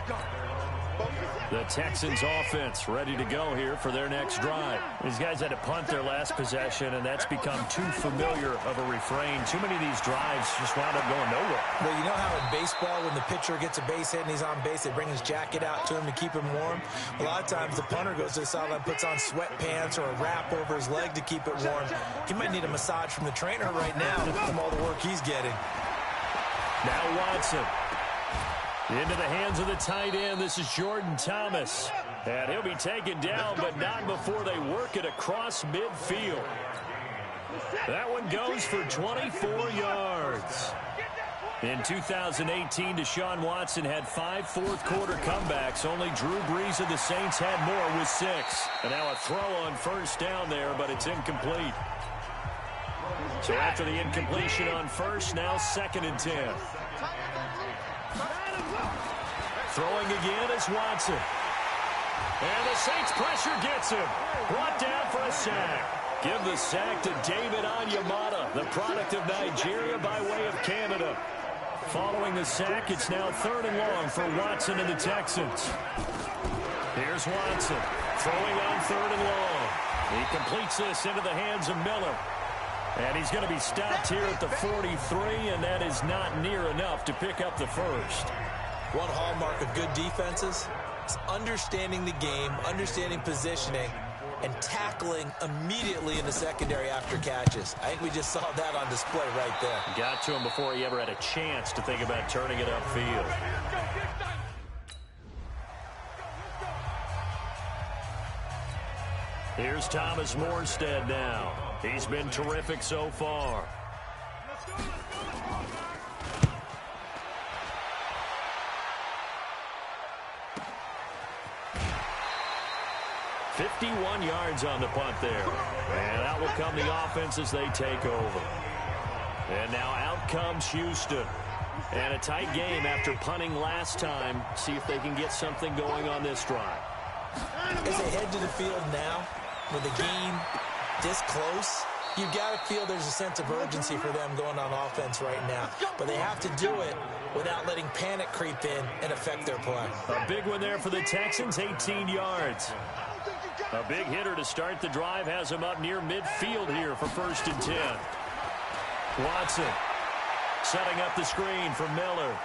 The Texans offense ready to go here for their next drive. These guys had to punt their last possession, and that's become too familiar of a refrain. Too many of these drives just wound up going nowhere. Well, you know how in baseball when the pitcher gets a base hit and he's on base, they bring his jacket out to him to keep him warm? A lot of times the punter goes to the sideline, puts on sweatpants or a wrap over his leg to keep it warm. He might need a massage from the trainer right now from all the work he's getting. Now Watson. Into the hands of the tight end. This is Jordan Thomas. And he'll be taken down, but not before they work it across midfield. That one goes for 24 yards. In 2018, Deshaun Watson had 5 fourth-quarter comebacks. Only Drew Brees of the Saints had more with 6. And now a throw on first down there, but it's incomplete. So after the incompletion on first, now 2nd and 10. Throwing again is Watson. And the Saints pressure gets him. Brought down for a sack. Give the sack to David Onyemata, the product of Nigeria by way of Canada. Following the sack, it's now 3rd and long for Watson and the Texans. Here's Watson throwing on 3rd and long. He completes this into the hands of Miller. And he's going to be stopped here at the 43, and that is not near enough to pick up the first. One hallmark of good defenses is understanding the game, understanding positioning, and tackling immediately in the secondary after catches. I think we just saw that on display right there. Got to him before he ever had a chance to think about turning it upfield. Here's Thomas Morstead now. He's been terrific so far. 51 yards on the punt there. And out will come the offense as they take over. And now out comes Houston. And a tight game after punting last time. See if they can get something going on this drive. As they head to the field now, with the game this close, you've got to feel there's a sense of urgency for them going on offense right now. But they have to do it without letting panic creep in and affect their play. A big one there for the Texans, 18 yards. A big hitter to start the drive has him up near midfield here for 1st and 10. Watson setting up the screen for Miller.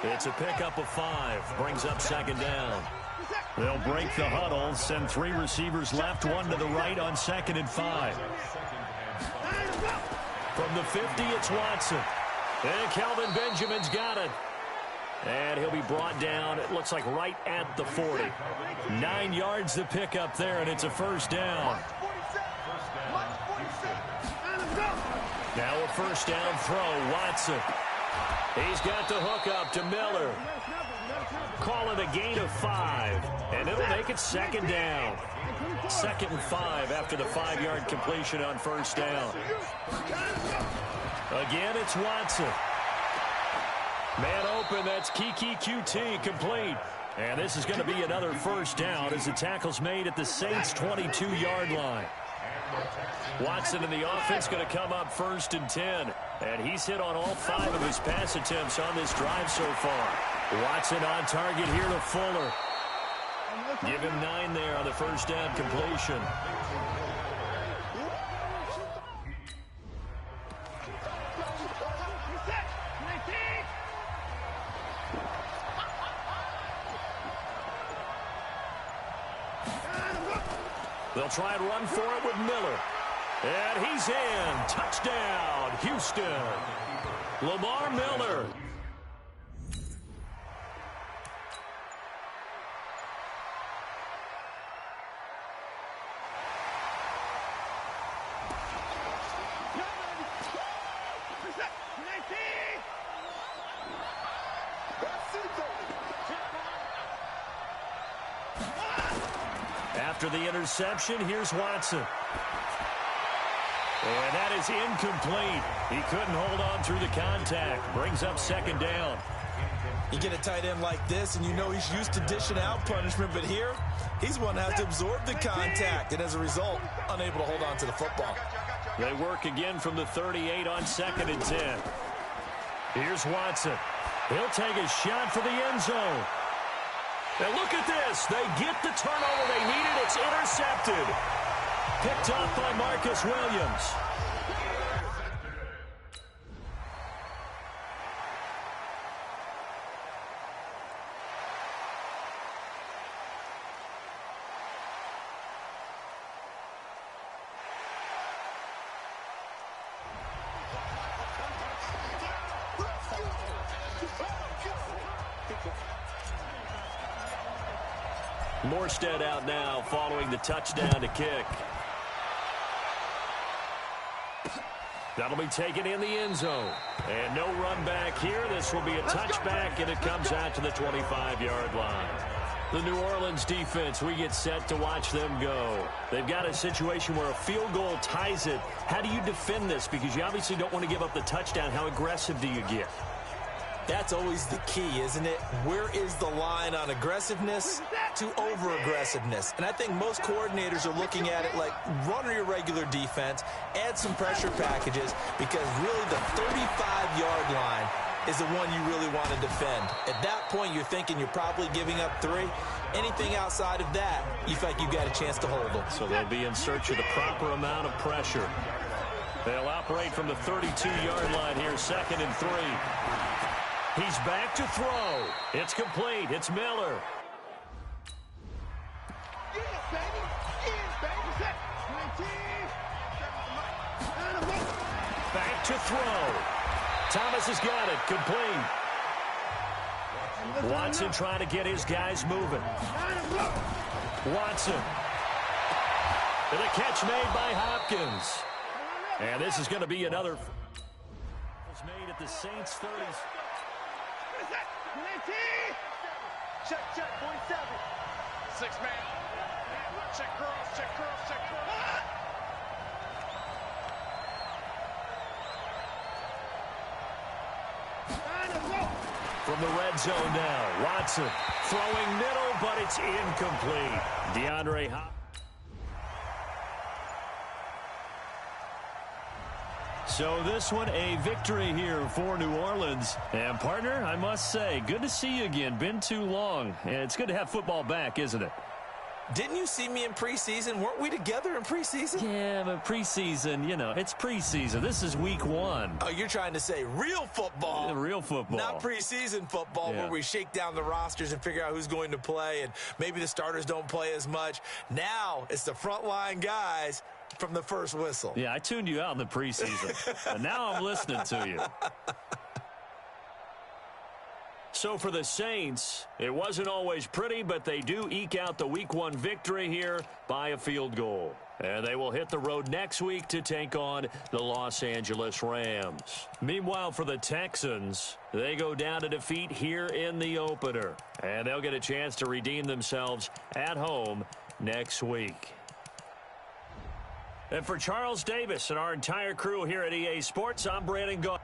It's a pickup of 5, brings up 2nd down. They'll break the huddle, send 3 receivers left, 1 to the right on 2nd and 5. From the 50, it's Watson. And Kelvin Benjamin's got it. And he'll be brought down, it looks like right at the 40. 9 yards to pick up there, and it's a 1st down. Now a 1st down throw, Watson. He's got the hook up to Miller. Call it a gain of 5, and it'll make it 2nd down. 2nd and 5 after the 5-yard completion on 1st down. Again, it's Watson. Man open, that's Kiki QT complete. And this is going to be another 1st down as the tackle's made at the Saints' 22-yard line. Watson and the offense going to come up 1st and 10. And he's hit on all 5 of his pass attempts on this drive so far. Watson on target here to Fuller. Give him 9 there on the 1st down completion. They'll try and run for it with Miller. And he's in. Touchdown, Houston. Lamar Miller. After the interception, here's Watson. And that is incomplete. He couldn't hold on through the contact. Brings up second down. You get a tight end like this, and you know he's used to dishing out punishment, but here, he's one that has to absorb the contact, and as a result, unable to hold on to the football. They work again from the 38 on 2nd and 10. Here's Watson. He'll take a shot for the end zone. And look at this. They get the turnover they needed. It's intercepted. Picked off by Marcus Williams. Morstead out now following the touchdown to kick. That'll be taken in the end zone. And no run back here. This will be a touchback, and it comes out to the 25-yard line. The New Orleans defense, we get set to watch them go. They've got a situation where a field goal ties it. How do you defend this? Because you obviously don't want to give up the touchdown. How aggressive do you get? That's always the key, isn't it? Where is the line on aggressiveness to over-aggressiveness? And I think most coordinators are looking at it like run your regular defense, add some pressure packages, because really the 35-yard line is the one you really want to defend. At that point, you're thinking you're probably giving up 3. Anything outside of that, you feel like you've got a chance to hold them. So they'll be in search of the proper amount of pressure. They'll operate from the 32-yard line here, 2nd and 3. He's back to throw. It's complete. It's Miller. Back to throw. Thomas has got it. Complete. Watson trying to get his guys moving. Watson. And a catch made by Hopkins. And this is going to be another. Was made at the Saints 30s. Check, 47. 6-man. Check cross, check cross, check cross. From the red zone now, Watson throwing middle, but it's incomplete. DeAndre Hopkins. So this one, a victory here for New Orleans. And, partner, I must say, good to see you again. Been too long. And it's good to have football back, isn't it? Didn't you see me in preseason? Weren't we together in preseason? Yeah, but preseason, you know, it's preseason. This is week 1. Oh, you're trying to say real football. Yeah, real football. Not preseason football where we shake down the rosters and figure out who's going to play, and maybe the starters don't play as much. Now it's the frontline guys from the first whistle. Yeah, I tuned you out in the preseason. And now I'm listening to you. So for the Saints, it wasn't always pretty, but they do eke out the week 1 victory here by a field goal. And they will hit the road next week to take on the Los Angeles Rams. Meanwhile, for the Texans, they go down to defeat here in the opener. And they'll get a chance to redeem themselves at home next week. And for Charles Davis and our entire crew here at EA Sports, I'm Brandon Gaudin.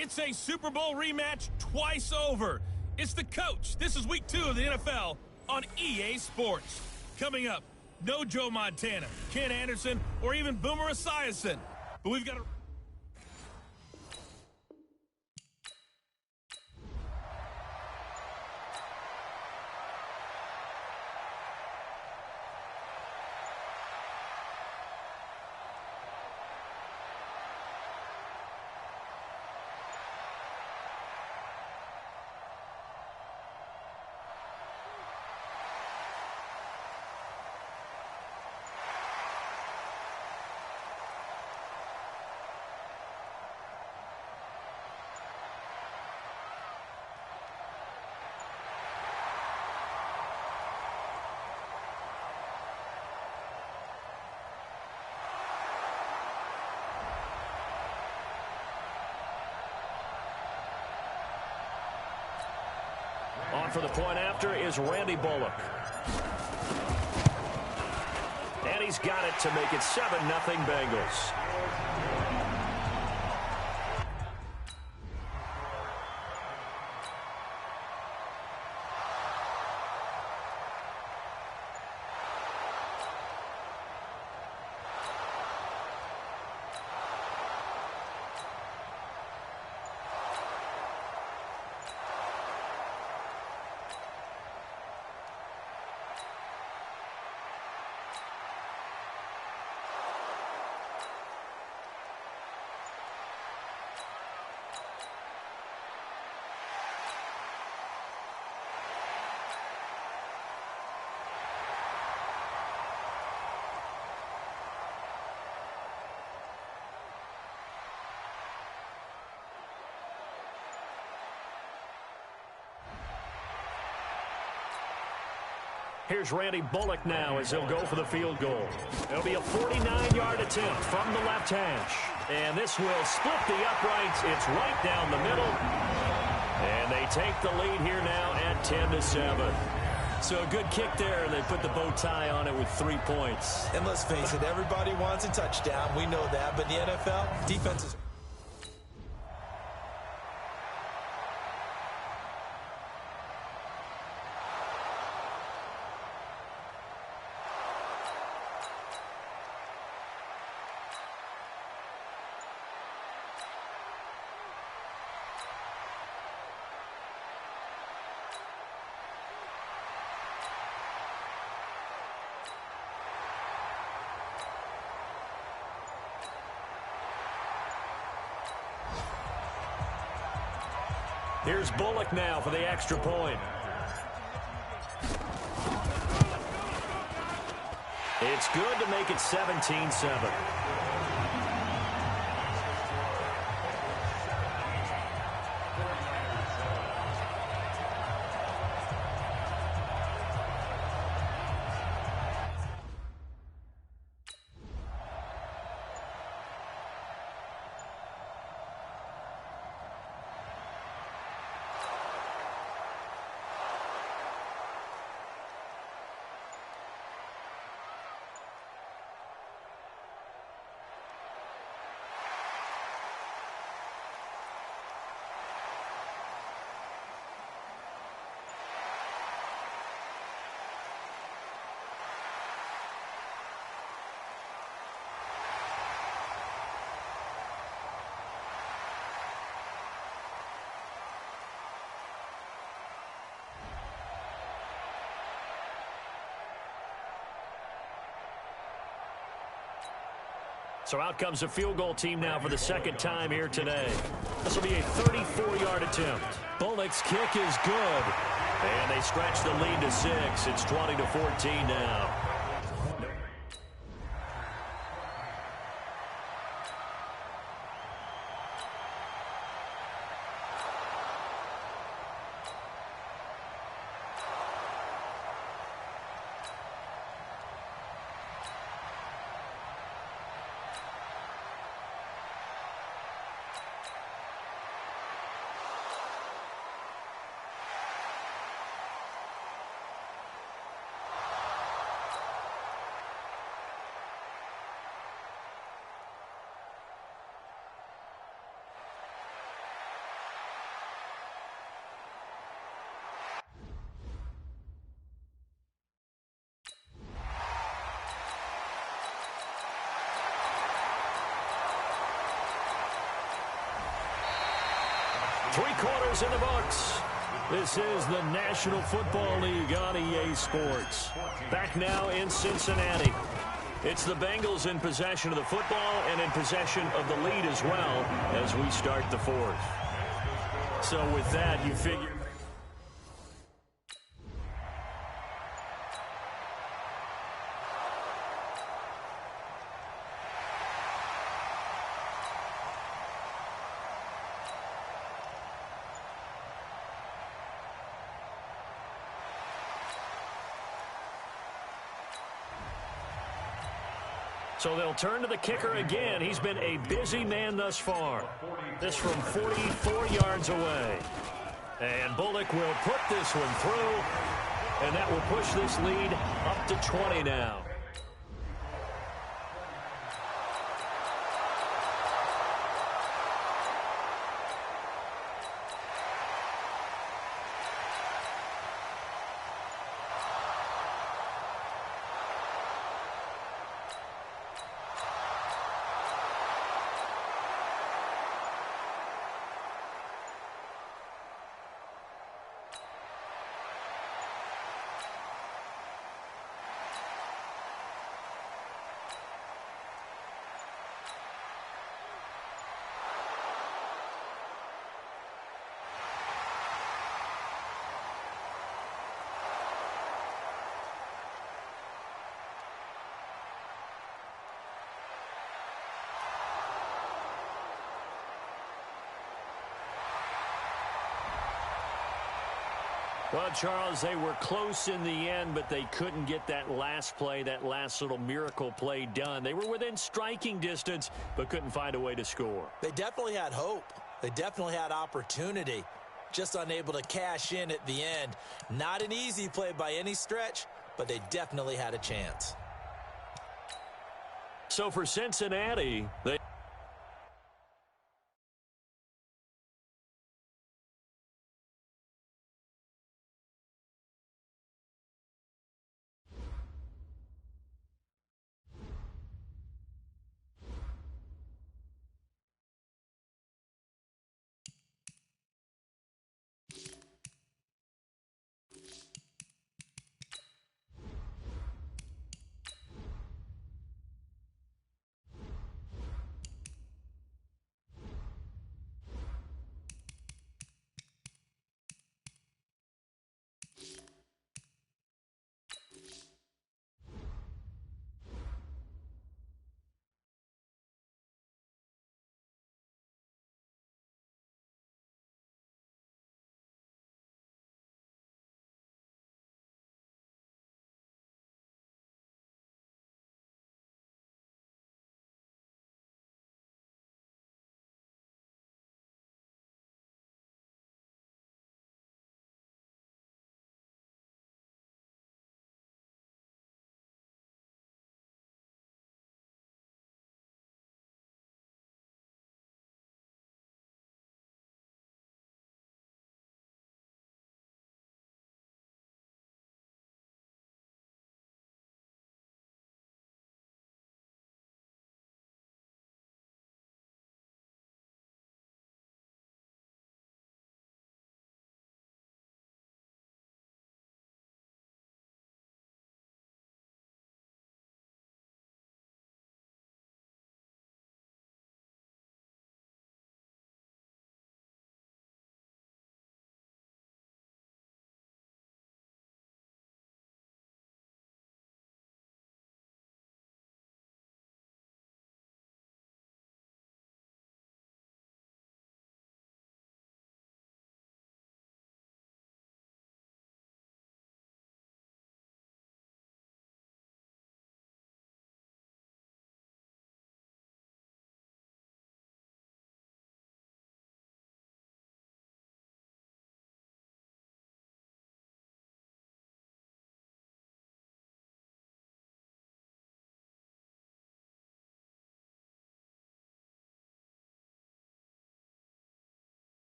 It's a Super Bowl rematch twice over. It's The Coach. This is week 2 of the NFL on EA Sports. Coming up, no Joe Montana, Ken Anderson, or even Boomer Esiason. But we've got a... On for the point after is Randy Bullock. And he's got it to make it 7-0 Bengals. Here's Randy Bullock now as he'll go for the field goal. It'll be a 49-yard attempt from the left hash. And this will split the uprights. It's right down the middle. And they take the lead here now at 10-7. So a good kick there, and they put the bow tie on it with 3 points. And let's face it, everybody wants a touchdown. We know that. But in the NFL, defenses... Here's Bullock now for the extra point. It's good to make it 17-7. So out comes a field goal team now for the second time here today. This will be a 34-yard attempt. Bullock's kick is good. And they stretch the lead to 6. It's 20-14 now. 3/4 in the books. This is the National Football League on EA Sports. Back now in Cincinnati. It's the Bengals in possession of the football and in possession of the lead as well as we start the fourth. So with that, you figure... So they'll turn to the kicker again. He's been a busy man thus far. This from 44 yards away. And Bullock will put this one through. And that will push this lead up to 20 now. Well, Charles, they were close in the end, but they couldn't get that last play, that last little miracle play done. They were within striking distance, but couldn't find a way to score. They definitely had hope. They definitely had opportunity. Just unable to cash in at the end. Not an easy play by any stretch, but they definitely had a chance. So for Cincinnati, they...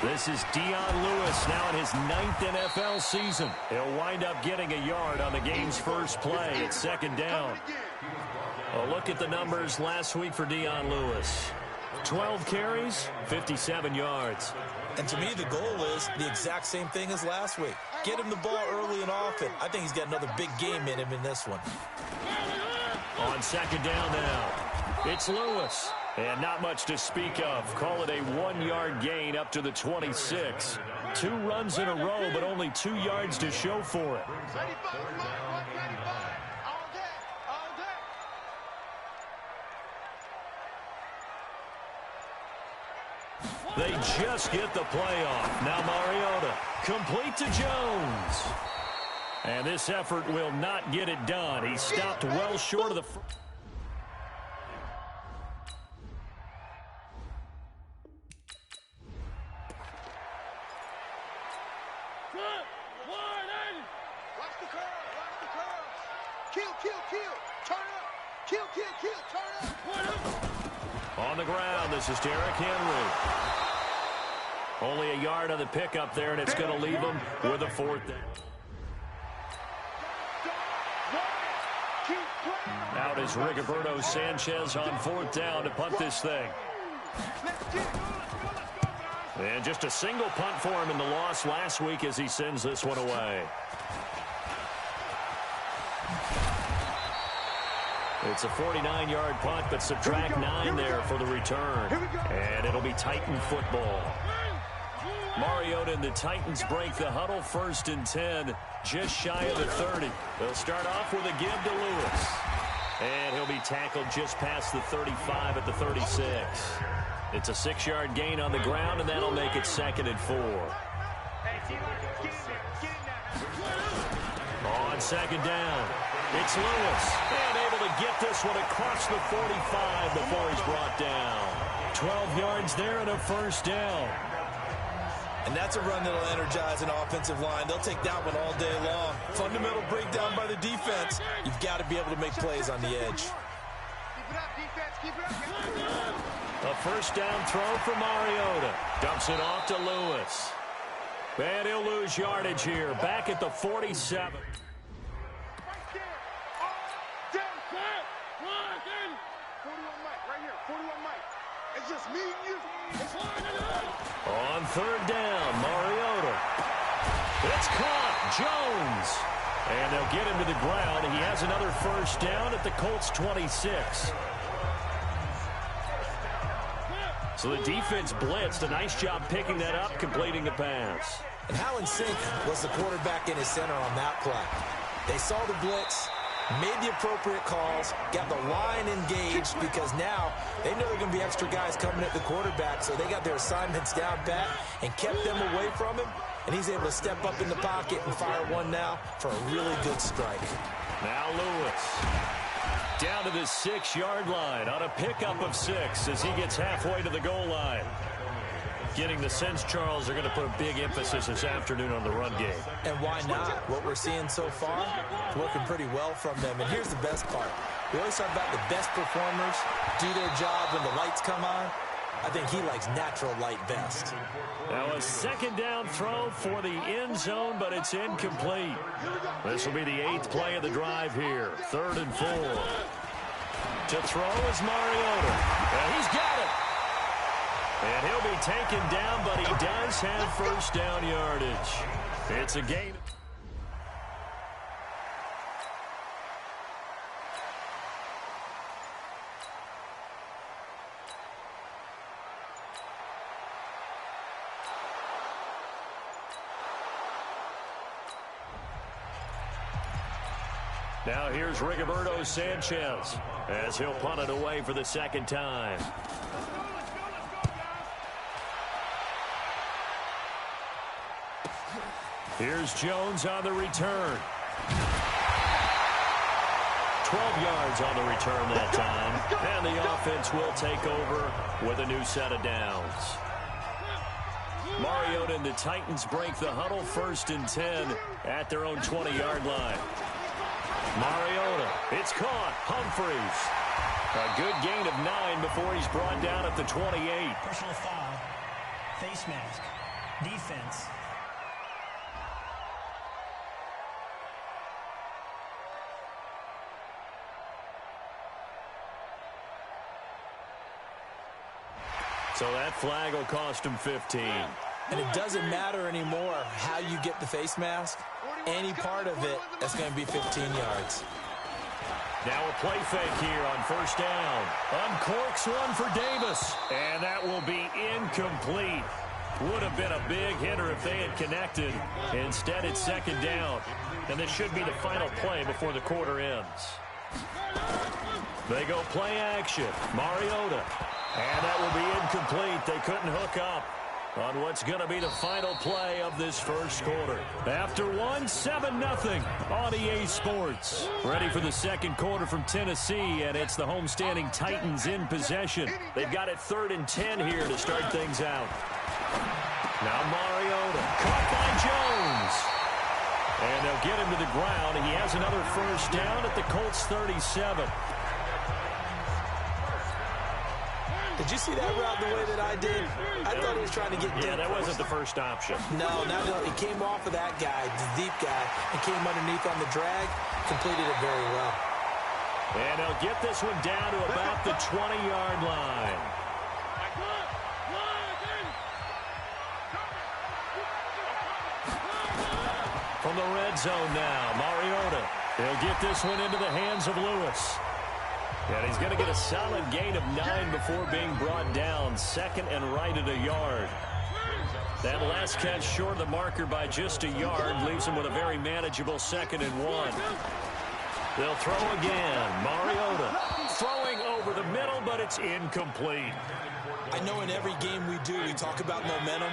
This is Dion Lewis now in his 9th NFL season. He'll wind up getting a yard on the game's first play. It's second down. A look at the numbers last week for Dion Lewis. 12 carries, 57 yards. And to me, the goal is the exact same thing as last week. Get him the ball early and often. I think he's got another big game in him in this one. On second down now, it's Lewis. And not much to speak of. Call it a 1-yard gain up to the 26. 2 runs in a row, but only 2 yards to show for it. They just get the play off. Now Mariota, complete to Jones. And this effort will not get it done. He stopped well short of the... On the ground, this is Derrick Henry. Only a yard on the pickup there, and it's going to leave him with a 4th down. Out is Rigoberto Sanchez on 4th down to punt this thing. And just a single punt for him in the loss last week as he sends this one away. It's a 49-yard punt, but subtract 9 there for the return. And it'll be Titan football. Mariota and the Titans break the huddle, 1st and 10, just shy of the 30. They'll start off with a give to Lewis. And he'll be tackled just past the 35 at the 36. It's a 6-yard gain on the ground, and that'll make it 2nd and 4. On second down, it's Lewis. And able to get this one across the 45 before he's brought down. 12 yards there and a 1st down. And that's a run that'll energize an offensive line. They'll take that one all day long. Fundamental breakdown by the defense. You've got to be able to make plays on the edge. A 1st down throw for Mariota. Dumps it off to Lewis. And he'll lose yardage here. Back at the 47. On 3rd down, Mariota. It's caught. Jones. And they'll get him to the ground. He has another 1st down at the Colts 26. So the defense blitzed. A nice job picking that up, completing the pass. And how in sync was the quarterback in his center on that play? They saw the blitz, made the appropriate calls, got the line engaged because now they know there are going to be extra guys coming at the quarterback, so they got their assignments down pat and kept them away from him, and he's able to step up in the pocket and fire one now for a really good strike. Now Lewis down to the 6-yard line on a pickup of 6 as he gets halfway to the goal line. Getting the sense, Charles, they're going to put a big emphasis this afternoon on the run game. And why not? What we're seeing so far, it's working pretty well from them. And here's the best part. We always talk about the best performers do their job when the lights come on. I think he likes natural light best. Now a 2nd down throw for the end zone, but it's incomplete. This will be the 8th play of the drive here. 3rd and 4. To throw is Mariota. And he's got it. And he'll be taken down, but he does have 1st down yardage. It's a gain. Now here's Rigoberto Sanchez as he'll punt it away for the 2nd time. Here's Jones on the return. 12 yards on the return that time. And the offense will take over with a new set of downs. Mariota and the Titans break the huddle, 1st and 10 at their own 20-yard line. Mariota, it's caught. Humphries. A good gain of 9 before he's brought down at the 28. Personal foul. Face mask. Defense. So that flag will cost him 15. And it doesn't matter anymore how you get the face mask. Any part of it, that's going to be 15 yards. Now a play fake here on first down. Uncorks one for Davis. And that will be incomplete. Would have been a big hitter if they had connected. Instead, it's second down. And this should be the final play before the quarter ends. They go play action. Mariota. And that will be incomplete. They couldn't hook up on what's going to be the final play of this first quarter. After one, 7-0 on EA Sports. Ready for the second quarter from Tennessee, and it's the homestanding Titans in possession. They've got it 3rd and 10 here to start things out. Now Mariota, caught by Jones. And they'll get him to the ground. He has another first down at the Colts 37. Did you see that route the way that I did? I thought he was trying to get deep. Yeah, that wasn't the first option. No, he came off of that guy, the deep guy, and came underneath on the drag, completed it very well. And they'll get this one down to about the 20-yard line. From the red zone now, Mariota. He'll get this one into the hands of Lewis. And he's going to get a solid gain of 9 before being brought down. Second and right at a yard. That last catch short of the marker by just a yard leaves him with a very manageable 2nd and 1. They'll throw again. Mariota throwing over the middle, but it's incomplete. I know in every game we do, we talk about momentum.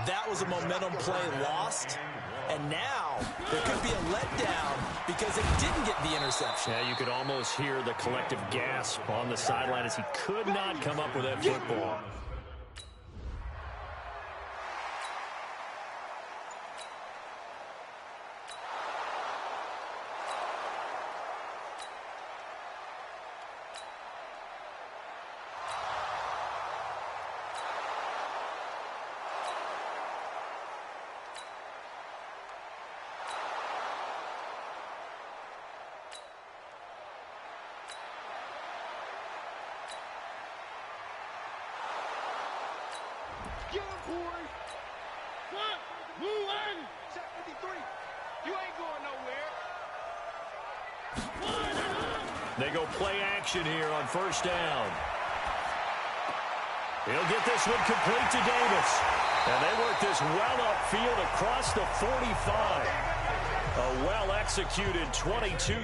That was a momentum play lost. And now there could be a letdown because they didn't get the interception. Yeah, you could almost hear the collective gasp on the sideline as he could not come up with that football. They go play action here on first down. He'll get this one complete to Davis. And they work this well upfield across the 45. A well-executed 22.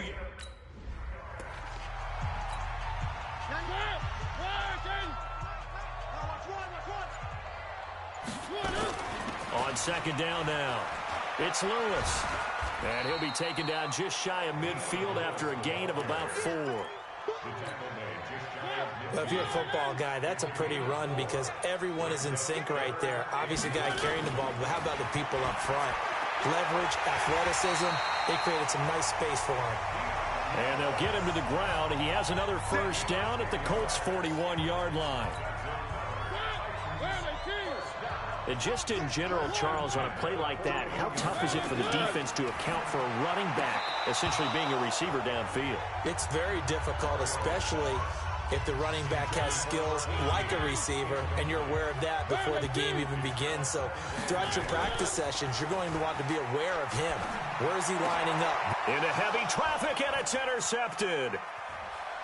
On second down now, it's Lewis. And he'll be taken down just shy of midfield after a gain of about 4. Well, if you're a football guy, that's a pretty run because everyone is in sync right there. Obviously, the guy carrying the ball, but how about the people up front? Leverage, athleticism, they created some nice space for him. And they'll get him to the ground. He has another first down at the Colts' 41-yard line. And just in general, Charles, on a play like that, how tough is it for the defense to account for a running back essentially being a receiver downfield? It's very difficult, especially if the running back has skills like a receiver, and you're aware of that before the game even begins. So throughout your practice sessions, you're going to want to be aware of him. Where is he lining up? Into heavy traffic, and it's intercepted.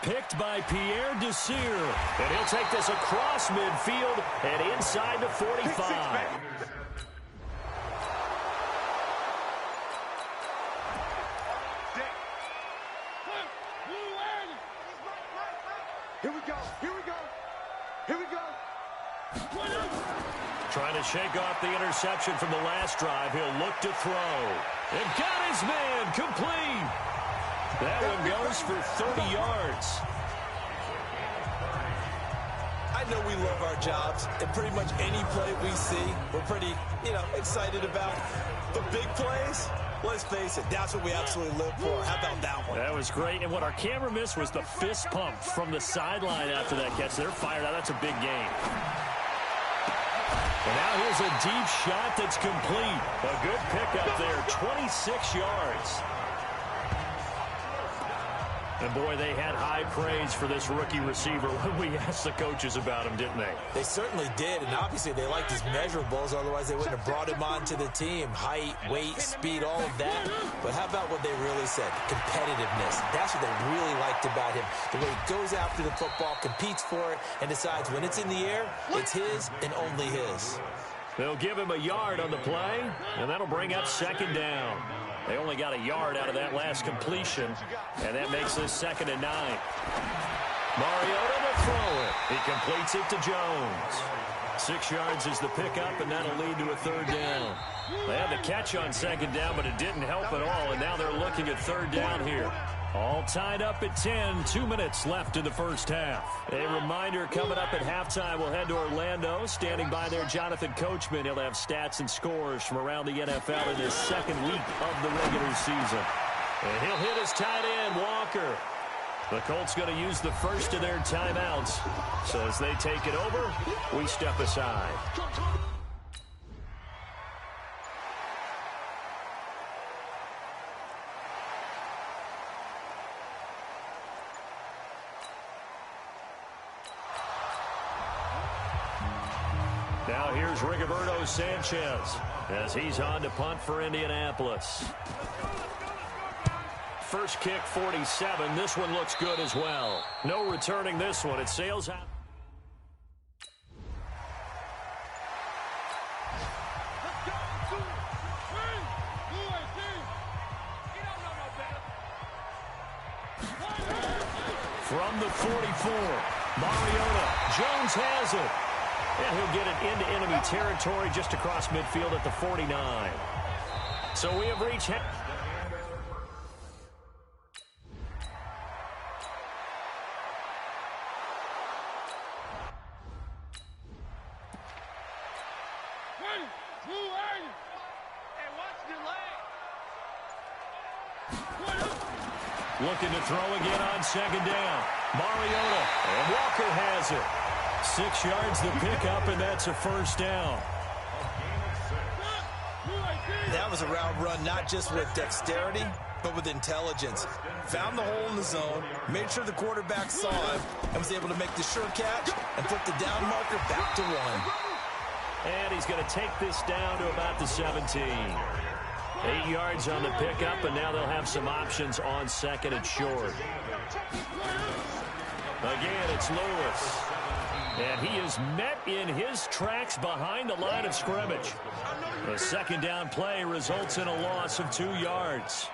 Picked by Pierre Desir. And he'll take this across midfield and inside the 45. Here we go. Here we go. Here we go. Trying to shake off the interception from the last drive. He'll look to throw. And got his man complete. That one goes for 30 yards. I know we love our jobs, and pretty much any play we see, we're pretty, excited about. But big plays, Let's face it, that's what we absolutely live for. How about that one? That was great, and what our camera missed was the fist pump from the sideline after that catch. They're fired out. That's a big game. And now here's a deep shot that's complete. A good pickup there, 26 yards. And, boy, they had high praise for this rookie receiver when we asked the coaches about him, didn't they? They certainly did, and obviously they liked his measurables. Otherwise, they wouldn't have brought him onto the team. Height, weight, speed, all of that. But how about what they really said? Competitiveness. That's what they really liked about him. The way he goes after the football, competes for it, and decides when it's in the air, it's his and only his. They'll give him a yard on the play, and that'll bring up second down. They only got a yard out of that last completion, and that makes this 2nd and 9. Mariota to throw it. He completes it to Jones. 6 yards is the pickup, and that'll lead to a 3rd down. They had the catch on 2nd down, but it didn't help at all, and now they're looking at 3rd down here. All tied up at 10, 2 minutes left in the first half. A reminder, coming up at halftime, we'll head to Orlando. Standing by there, Jonathan Coachman. He'll have stats and scores from around the NFL in his 2nd week of the regular season. And he'll hit his tight end, Walker. The Colts going to use the first of their timeouts. So as they take it over, we step aside. Now here's Rigoberto Sanchez as he's on to punt for Indianapolis. First kick, 47. This one looks good as well. No returning this one. It sails out. From the 44, Mariota. Jones has it. And he'll get it into enemy territory just across midfield at the 49. So we have reached... Looking to throw again on 2nd down. Mariota, and Walker has it. 6 yards the pickup, and that's a 1st down. That was a route run not just with dexterity, but with intelligence. Found the hole in the zone, made sure the quarterback saw him, and was able to make the sure catch and flip the down marker back to 1. And he's going to take this down to about the 17. 8 yards on the pickup, and now they'll have some options on 2nd and short. Again, it's Lewis. And he is met in his tracks behind the line of scrimmage. The 2nd down play results in a loss of 2 yards.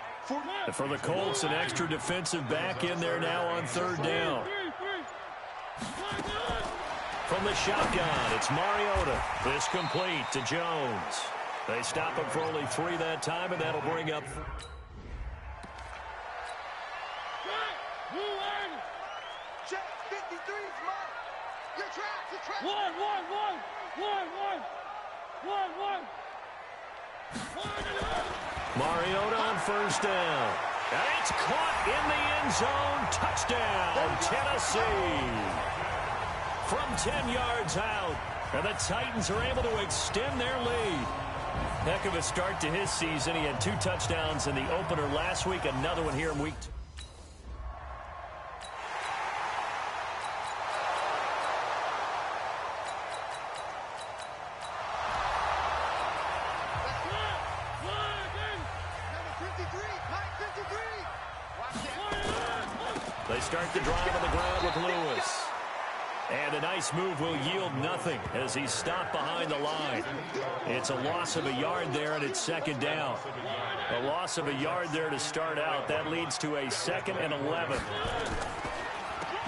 And for the Colts, an extra defensive back in there now on 3rd down. From the shotgun, it's Mariota. This complete to Jones. They stop him for only 3 that time, and that'll bring up... Mariota on 1st down. And it's caught in the end zone. Touchdown, Tennessee. From 10 yards out. And the Titans are able to extend their lead. Heck of a start to his season. He had 2 touchdowns in the opener last week. Another one here in week 2. They start the drive on the ground with Lewis. And a nice move will yield nothing as he's stopped behind the line. It's a loss of a yard there, and it's 2nd down. A loss of a yard there to start out. That leads to a 2nd and 11.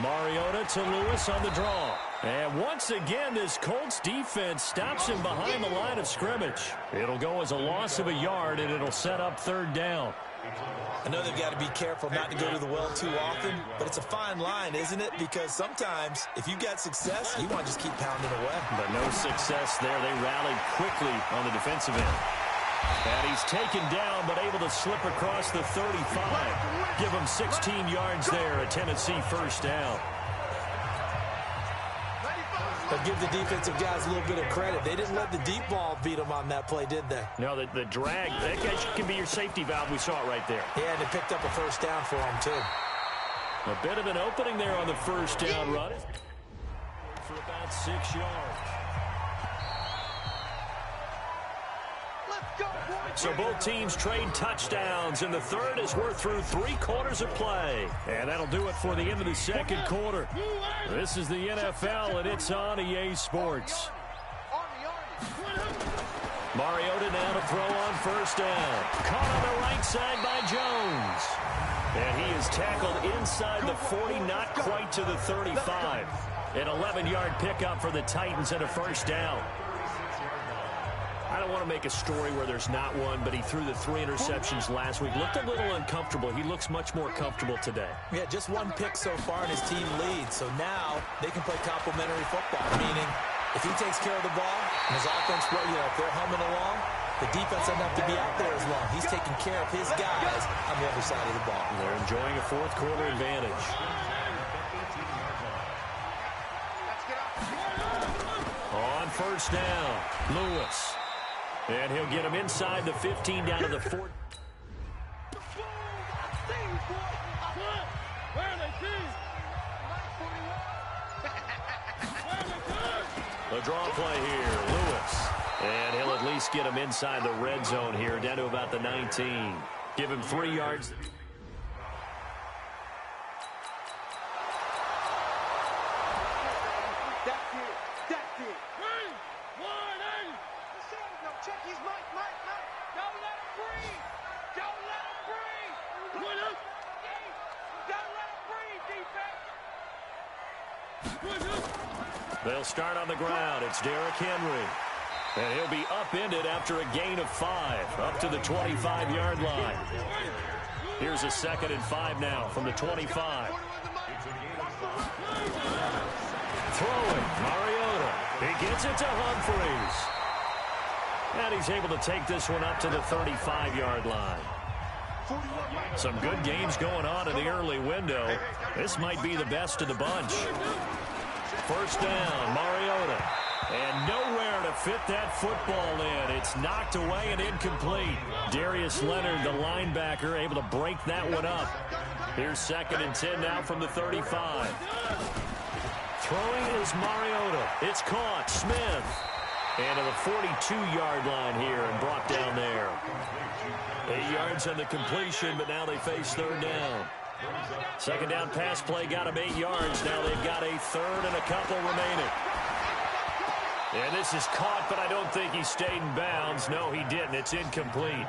Mariota to Lewis on the draw. And once again, this Colts defense stops him behind the line of scrimmage. It'll go as a loss of a yard, and it'll set up 3rd down. I know they've got to be careful not to go to the well too often, but it's a fine line, isn't it? Because sometimes, if you got success, you want to just keep pounding away. But no success there. They rallied quickly on the defensive end. And he's taken down, but able to slip across the 35. Give him 16 yards there, a Tennessee first down. But give the defensive guys a little bit of credit. They didn't let the deep ball beat them on that play, did they? No, the drag, that guy can be your safety valve. We saw it right there. Yeah, and they picked up a first down for him, too. A bit of an opening there on the first down run. For about 6 yards. So both teams trade touchdowns, and the third as we're through 3 quarters of play. And that'll do it for the end of the second quarter. This is the NFL, and it's on EA Sports. Mariota now to throw on first down. Caught on the right side by Jones. And he is tackled inside the 40, not quite to the 35. An 11-yard pickup for the Titans and a first down. I don't want to make a story where there's not one, but he threw the 3 interceptions last week. Looked a little uncomfortable. He looks much more comfortable today. Yeah, just 1 pick so far, and his team leads. So now they can play complementary football, meaning if he takes care of the ball and his offense, if they're humming along, the defense doesn't have to be out there as long. He's taking care of his guys on the other side of the ball. And they're enjoying a fourth quarter advantage. On first down, Lewis. And he'll get him inside the 15 down to the 4. The draw play here, Lewis. And he'll at least get him inside the red zone here, down to about the 19. Give him 3 yards. They'll start on the ground. It's Derrick Henry. And he'll be upended after a gain of 5, up to the 25-yard line. Here's a 2nd and 5 now from the 25. Throwing, Mariota. He gets it to Humphries. And he's able to take this one up to the 35-yard line. Some good games going on in the early window. This might be the best of the bunch. First down, Mariota. And nowhere to fit that football in. It's knocked away and incomplete. Darius Leonard, the linebacker, able to break that one up. Here's 2nd and 10 now from the 35. Throwing is Mariota. It's caught. Smith. And to the 42-yard line here and brought down there. 8 yards on the completion, but now they face 3rd down. 2nd down pass play got him 8 yards. Now they've got a 3rd and a couple remaining. And this is caught, but I don't think he stayed in bounds. No, he didn't. It's incomplete.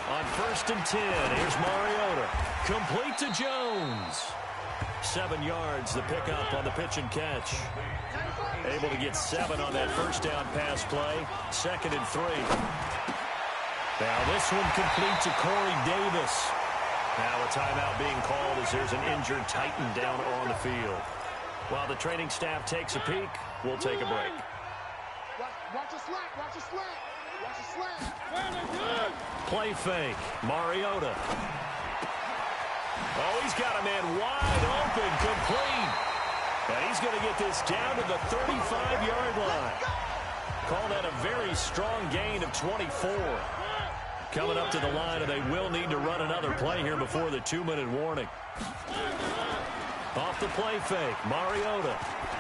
On 1st and 10, here's Mariota. Complete to Jones. 7 yards, the pickup on the pitch and catch. Able to get 7 on that first down pass play. 2nd and 3. Now this one complete to Corey Davis. Now a timeout being called as there's an injured Titan down on the field. While the training staff takes a peek, we'll take a break. Watch a slant, watch a slant, watch a slant. Play fake, Mariota. Oh, he's got a man wide open, complete. And he's going to get this down to the 35-yard line. Call that a very strong gain of 24. Coming up to the line, and they will need to run another play here before the 2-minute warning. Off the play fake, Mariota.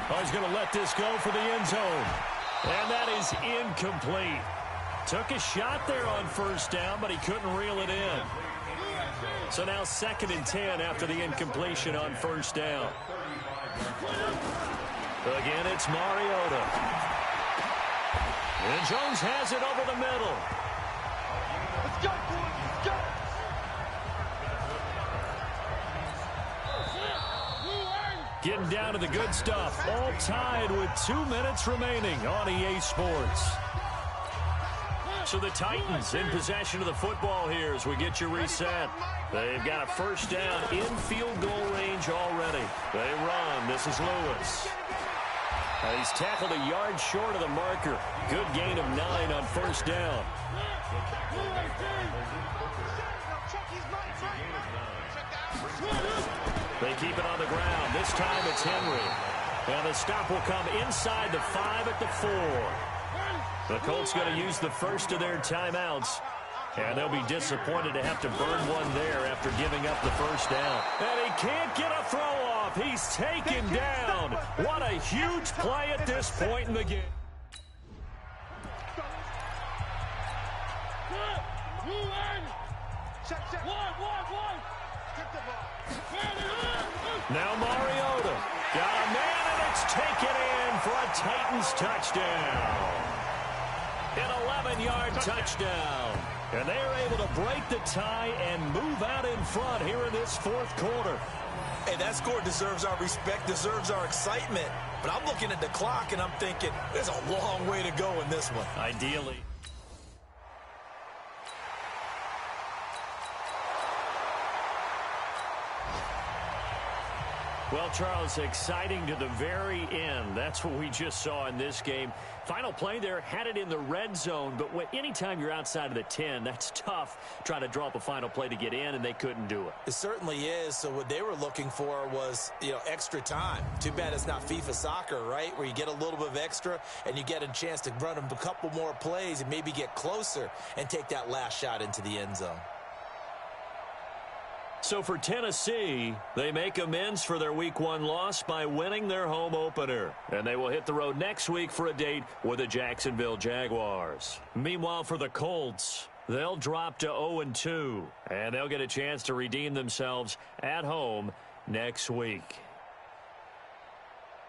Oh, he's going to let this go for the end zone. And that is incomplete. Took a shot there on first down, but he couldn't reel it in. So now 2nd and 10 after the incompletion on first down. Again, it's Mariota. And Jones has it over the middle. Let's go, boys, let's go. Getting down to the good stuff. All tied with 2 minutes remaining on EA Sports. So the Titans in possession of the football here as we get you reset. They've got a first down in field goal range already. They run. This is Lewis. And he's tackled a yard short of the marker. Good gain of 9 on first down. They keep it on the ground. This time it's Henry. And the stop will come inside the 5 at the 4. The Colts going to use the first of their timeouts. And they'll be disappointed to have to burn one there after giving up the first down. And he can't get a throw off. He's taken down. What a huge play at this point in the game. Now Mariota got a man, and it's taken in for a Titans touchdown. An 11-yard touchdown. And they are able to break the tie and move out in front here in this fourth quarter. Hey, that score deserves our respect, deserves our excitement. But I'm looking at the clock, and I'm thinking, there's a long way to go in this one. Ideally. Well, Charles, exciting to the very end. That's what we just saw in this game. Final play there, had it in the red zone, but anytime you're outside of the 10, that's tough trying to draw up a final play to get in, and they couldn't do it. It certainly is. So what they were looking for was, extra time. Too bad it's not FIFA soccer, right, where you get a little bit of extra and you get a chance to run a couple more plays and maybe get closer and take that last shot into the end zone. So for Tennessee, they make amends for their Week 1 loss by winning their home opener. And they will hit the road next week for a date with the Jacksonville Jaguars. Meanwhile, for the Colts, they'll drop to 0-2. And they'll get a chance to redeem themselves at home next week.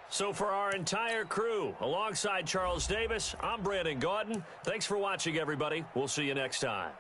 So for our entire crew, alongside Charles Davis, I'm Brandon Gaudin. Thanks for watching, everybody. We'll see you next time.